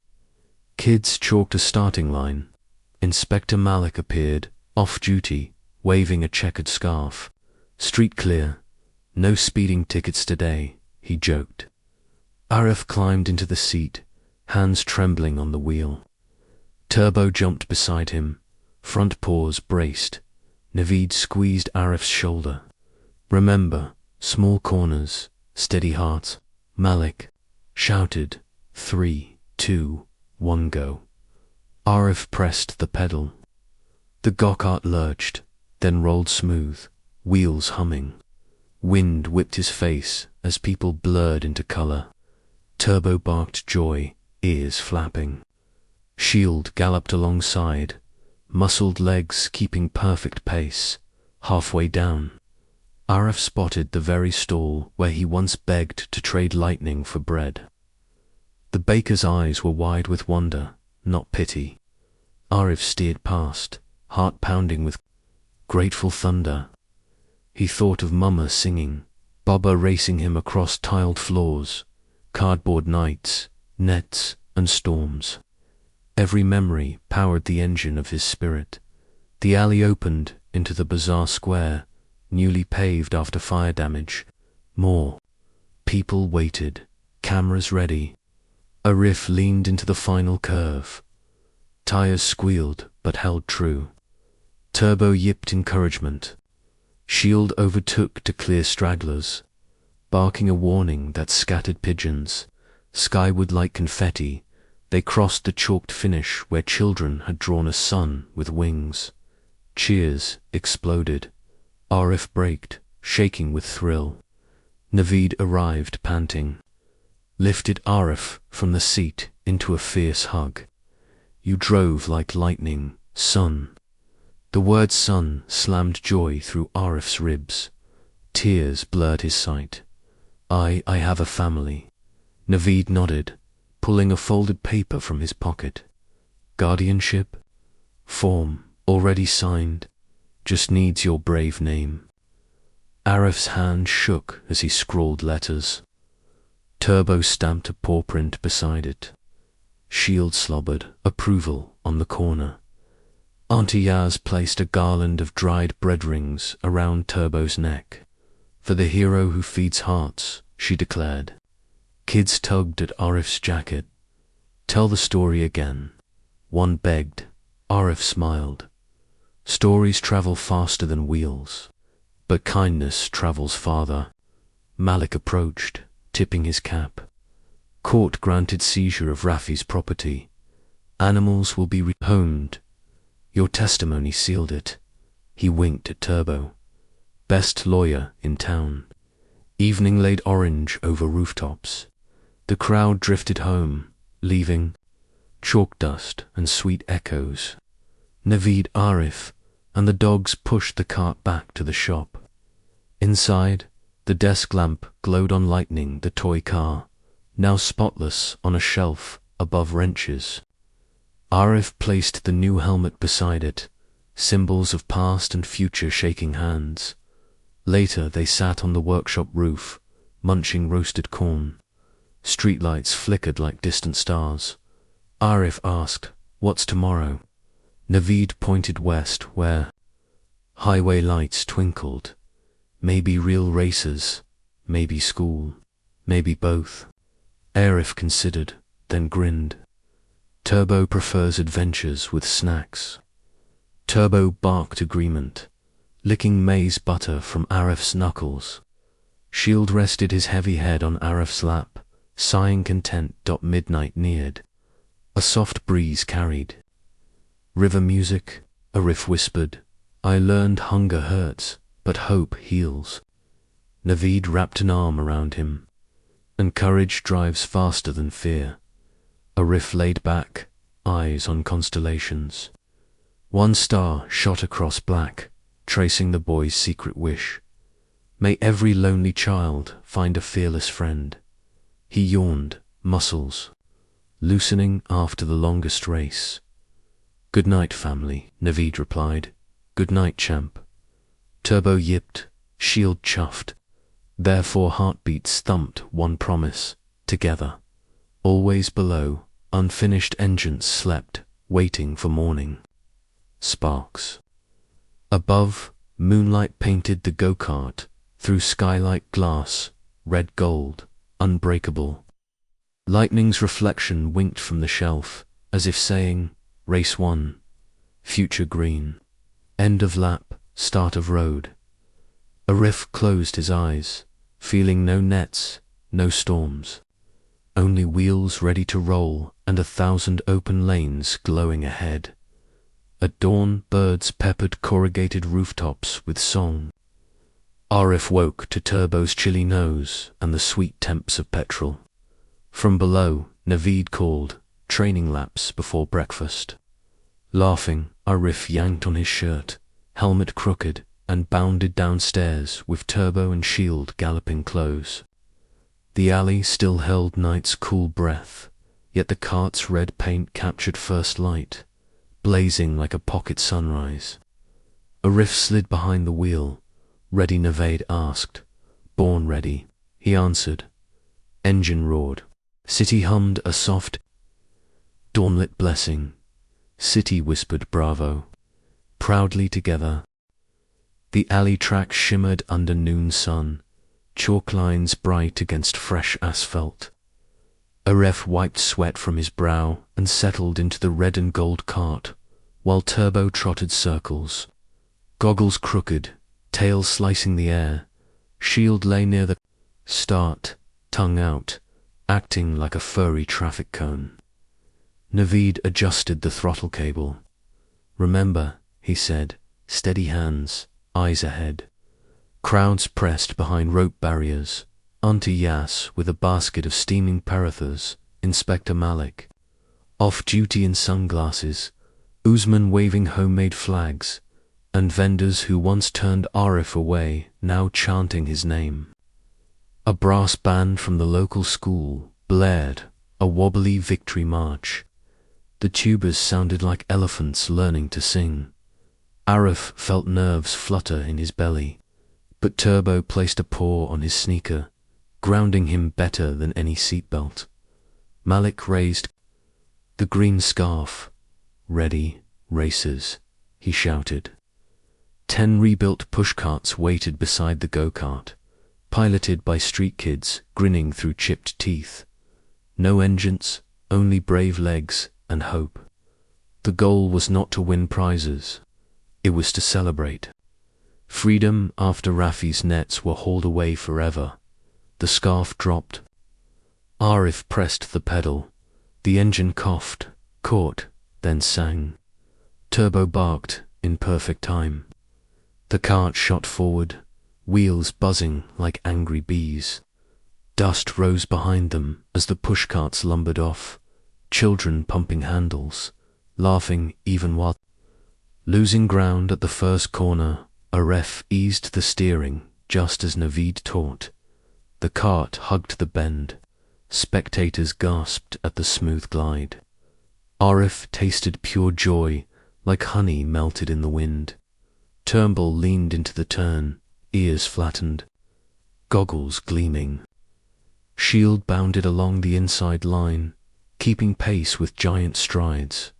Speaker 1: Kids chalked a starting line. Inspector Malik appeared, off-duty, waving a checkered scarf. Street clear. No speeding tickets today, he joked. Arif climbed into the seat, hands trembling on the wheel. Turbo jumped beside him, front paws braced. Naveed squeezed Arif's shoulder. Remember, small corners, steady heart. Malik shouted, 3, 2, 1 go. Arif pressed the pedal. The go-kart lurched, then rolled smooth, wheels humming. Wind whipped his face as people blurred into color. Turbo barked joy, ears flapping. Shield galloped alongside, muscled legs keeping perfect pace. Halfway down, Arif spotted the very stall where he once begged to trade Lightning for bread. The baker's eyes were wide with wonder, not pity. Arif steered past, heart pounding with grateful thunder. He thought of Mama singing, Baba racing him across tiled floors, cardboard nights, nets, and storms. Every memory powered the engine of his spirit. The alley opened into the bazaar square, newly paved after fire damage. More people waited, cameras ready. Arif leaned into the final curve. Tires squealed but held true. Turbo yipped encouragement. Shield overtook to clear stragglers, barking a warning that scattered pigeons. Skyward like confetti, they crossed the chalked finish where children had drawn a sun with wings. Cheers exploded. Arif braked, shaking with thrill. Naveed arrived panting, lifted Arif from the seat into a fierce hug. You drove like lightning, son. The word son slammed joy through Arif's ribs. Tears blurred his sight. I have a family. Naveed nodded, pulling a folded paper from his pocket. Guardianship? Form, already signed, just needs your brave name. Arif's hand shook as he scrawled letters. Turbo stamped a paw print beside it. Shield slobbered approval on the corner. Auntie Yaz placed a garland of dried bread rings around Turbo's neck. For the hero who feeds hearts, she declared. Kids tugged at Arif's jacket. Tell the story again. One begged. Arif smiled. Stories travel faster than wheels, but kindness travels farther. Malik approached, tipping his cap. Court granted seizure of Rafi's property. Animals will be rehomed. Your testimony sealed it. He winked at Turbo. Best lawyer in town. Evening laid orange over rooftops. The crowd drifted home, leaving chalk dust and sweet echoes. Naveed, Arif, and the dogs pushed the cart back to the shop. Inside, the desk lamp glowed on lightning the toy car, now spotless on a shelf above wrenches. Arif placed the new helmet beside it, symbols of past and future shaking hands. Later they sat on the workshop roof, munching roasted corn. Streetlights flickered like distant stars. Arif asked, "What's tomorrow?" Naveed pointed west, where highway lights twinkled. Maybe real races, maybe school, maybe both. Arif considered, then grinned. Turbo prefers adventures with snacks. Turbo barked agreement, licking maize butter from Arif's knuckles. Shield rested his heavy head on Arif's lap, sighing content. Midnight neared. A soft breeze carried. River music, Arif whispered. I learned hunger hurts, but hope heals. Naveed wrapped an arm around him. And courage drives faster than fear. Arif laid back, eyes on constellations. One star shot across black, tracing the boy's secret wish. May every lonely child find a fearless friend. He yawned, muscles loosening after the longest race. Good night, family, Naveed replied. Good night, champ. Turbo yipped, Shield chuffed. Their 4 heartbeats thumped one promise, together. Always below, unfinished engines slept, waiting for morning. Sparks. Above, moonlight painted the go-kart, through skylight glass, red gold, unbreakable. Lightning's reflection winked from the shelf, as if saying, Race 1, future green. End of lap, start of road. Arif closed his eyes, feeling no nets, no storms. Only wheels ready to roll and 1,000 open lanes glowing ahead. At dawn, birds peppered corrugated rooftops with song. Arif woke to Turbo's chilly nose and the sweet temps of petrol. From below, Naveed called, training laps before breakfast. Laughing, Arif yanked on his shirt, helmet crooked, and bounded downstairs with Turbo and Shield galloping close. The alley still held night's cool breath, yet the cart's red paint captured first light, blazing like a pocket sunrise. Arif slid behind the wheel. Ready, Naveed asked. Born ready, he answered. Engine roared. City hummed a soft, dawnlit blessing. City whispered bravo. Proudly together. The alley track shimmered under noon sun, chalk lines bright against fresh asphalt. Arif wiped sweat from his brow and settled into the red and gold cart, while Turbo trotted circles. Goggles crooked, tail slicing the air. Shield lay near the start, tongue out, acting like a furry traffic cone. Naveed adjusted the throttle cable. Remember, he said, steady hands, eyes ahead. Crowds pressed behind rope barriers. Auntie Yas with a basket of steaming parathas, Inspector Malik, off-duty in sunglasses, Usman waving homemade flags, and vendors who once turned Arif away, now chanting his name. A brass band from the local school blared, a wobbly victory march. The tubas sounded like elephants learning to sing. Arif felt nerves flutter in his belly, but Turbo placed a paw on his sneaker, grounding him better than any seatbelt. Malik raised the green scarf. Ready, racers, he shouted. 10 rebuilt pushcarts waited beside the go-kart, piloted by street kids grinning through chipped teeth. No engines, only brave legs and hope. The goal was not to win prizes. It was to celebrate. Freedom after Rafi's nets were hauled away forever. The scarf dropped. Arif pressed the pedal. The engine coughed, caught, then sang. Turbo barked in perfect time. The cart shot forward, wheels buzzing like angry bees. Dust rose behind them as the pushcarts lumbered off, children pumping handles, laughing even while losing ground at the first corner. Arif eased the steering just as Naveed taught. The cart hugged the bend. Spectators gasped at the smooth glide. Arif tasted pure joy, like honey melted in the wind. Turnbull leaned into the turn, ears flattened, goggles gleaming. Shield bounded along the inside line, keeping pace with giant strides.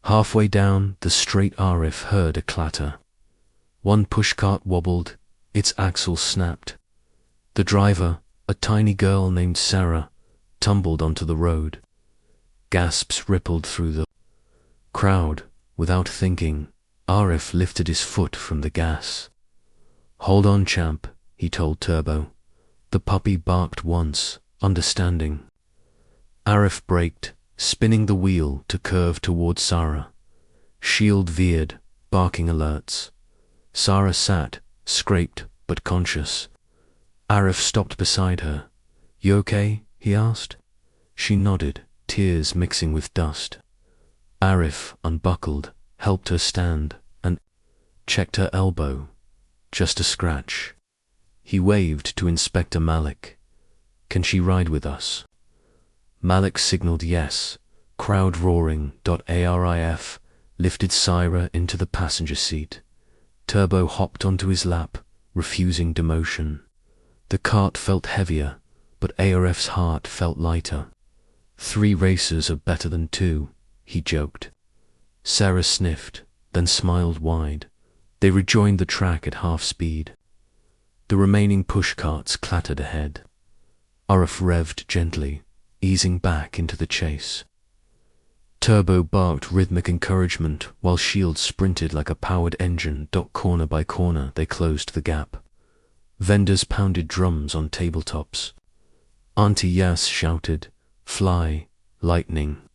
Speaker 1: Halfway down the straight Arif heard a clatter. One pushcart wobbled, its axle snapped. The driver, a tiny girl named Sarah, tumbled onto the road. Gasps rippled through the crowd. Without thinking, Arif lifted his foot from the gas. "Hold on, champ," he told Turbo. The puppy barked once, understanding. Arif braked, spinning the wheel to curve toward Sarah. Shield veered, barking alerts. Sarah sat, scraped but conscious. Arif stopped beside her. "You okay?" he asked. She nodded, tears mixing with dust. Arif unbuckled, helped her stand, and checked her elbow. Just a scratch. He waved to Inspector Malik. "Can she ride with us?" Malik signaled yes. Crowd roaring. Arif lifted Sarah into the passenger seat. Turbo hopped onto his lap, refusing demotion. The cart felt heavier, but Arif's heart felt lighter. 3 racers are better than 2, he joked. Sarah sniffed, then smiled wide. They rejoined the track at half speed. The remaining pushcarts clattered ahead. Arif revved gently, easing back into the chase. Turbo barked rhythmic encouragement while Shield sprinted like a powered engine. Corner by corner they closed the gap. Vendors pounded drums on tabletops. Auntie Yas shouted, "Fly, lightning."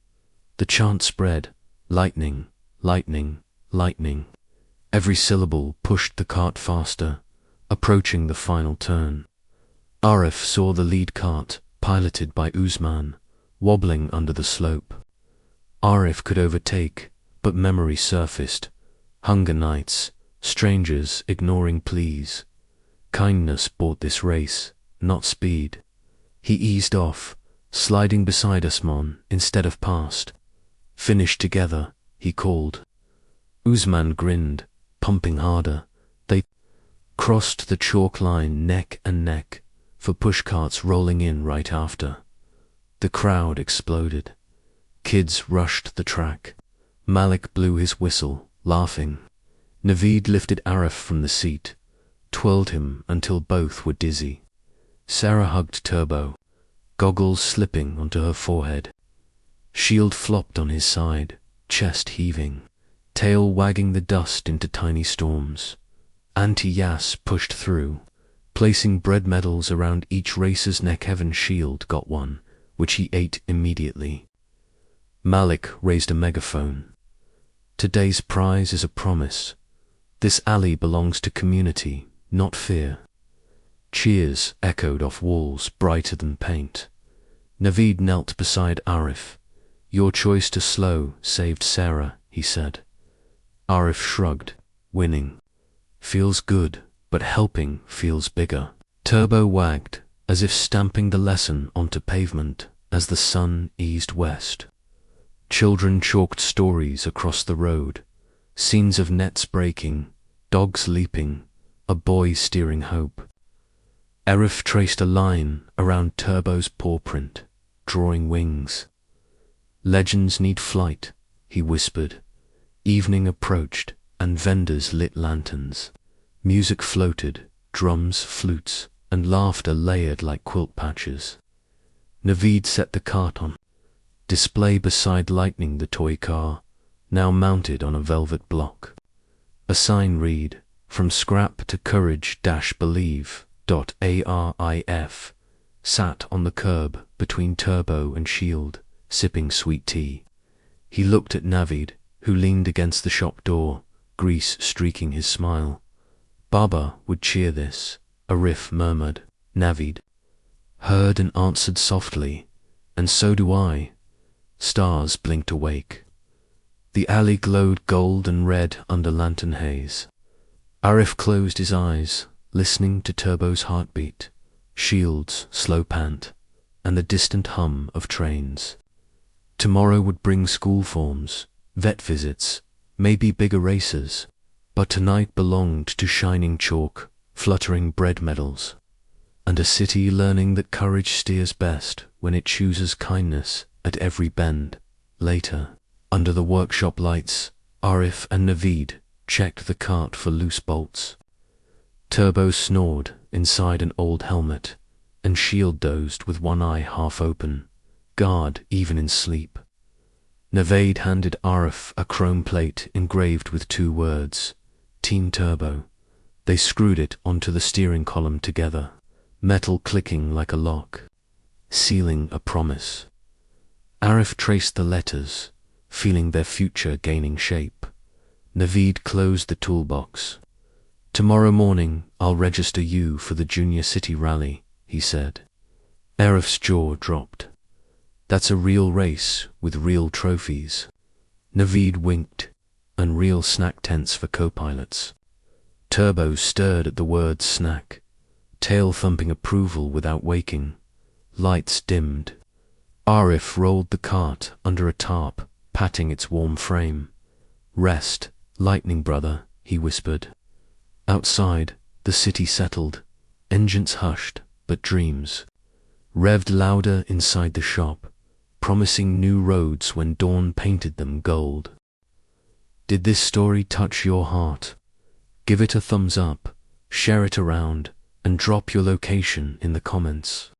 Speaker 1: The chant spread, lightning, lightning, lightning. Every syllable pushed the cart faster, approaching the final turn. Arif saw the lead cart, piloted by Usman, wobbling under the slope. Arif could overtake, but memory surfaced. Hunger nights, strangers ignoring pleas. Kindness bought this race, not speed. He eased off, sliding beside Usman instead of past. "Finish together," he called. Usman grinned, pumping harder. They crossed the chalk line neck and neck, for pushcarts rolling in right after. The crowd exploded. Kids rushed the track. Malik blew his whistle, laughing. Naveed lifted Arif from the seat, twirled him until both were dizzy. Sarah hugged Turbo, goggles slipping onto her forehead. Shield flopped on his side, chest heaving, tail wagging the dust into tiny storms. Auntie Yas pushed through, placing bread medals around each racer's neck. Heaven Shield got one, which he ate immediately. Malik raised a megaphone. "Today's prize is a promise. This alley belongs to community, not fear." Cheers echoed off walls brighter than paint. Naveed knelt beside Arif. "Your choice to slow saved Sarah," he said. Arif shrugged, winning. "Feels good, but helping feels bigger." Turbo wagged, as if stamping the lesson onto pavement as the sun eased west. Children chalked stories across the road, scenes of nets breaking, dogs leaping, a boy steering hope. Arif traced a line around Turbo's paw print, drawing wings. "Legends need flight," he whispered. Evening approached, and vendors lit lanterns. Music floated, drums, flutes, and laughter layered like quilt patches. Naveed set the cart on display beside Lightning, the toy car, now mounted on a velvet block. A sign read, "From scrap to courage believe. Arif sat on the curb between Turbo and Shield, sipping sweet tea. He looked at Naveed, who leaned against the shop door, grease streaking his smile. "Baba would cheer this," Arif murmured. "Naveed." Heard and answered softly, and so do I. Stars blinked awake. The alley glowed gold and red under lantern haze. Arif closed his eyes, listening to Turbo's heartbeat, Shield's slow pant, and the distant hum of trains. Tomorrow would bring school forms, vet visits, maybe bigger races, but tonight belonged to shining chalk, fluttering bread medals, and a city learning that courage steers best when it chooses kindness at every bend. Later, under the workshop lights, Arif and Naveed checked the cart for loose bolts. Turbo snored inside an old helmet, and Shield dozed with one eye half open, guard even in sleep. Naveed handed Arif a chrome plate engraved with 2 words, Team Turbo. They screwed it onto the steering column together, metal clicking like a lock, sealing a promise. Arif traced the letters, feeling their future gaining shape. Naveed closed the toolbox. Tomorrow morning I'll register you for the Junior City Rally, he said. Arif's jaw dropped. That's a real race with real trophies. Naveed winked, and real snack tents for co-pilots. Turbo stirred at the word snack, tail thumping approval without waking. Lights dimmed. Arif rolled the cart under a tarp, patting its warm frame. Rest, lightning brother, he whispered. Outside, the city settled, engines hushed, but dreams revved louder inside the shop, promising new roads when dawn painted them gold. Did this story touch your heart? Give it a thumbs up, share it around, and drop your location in the comments.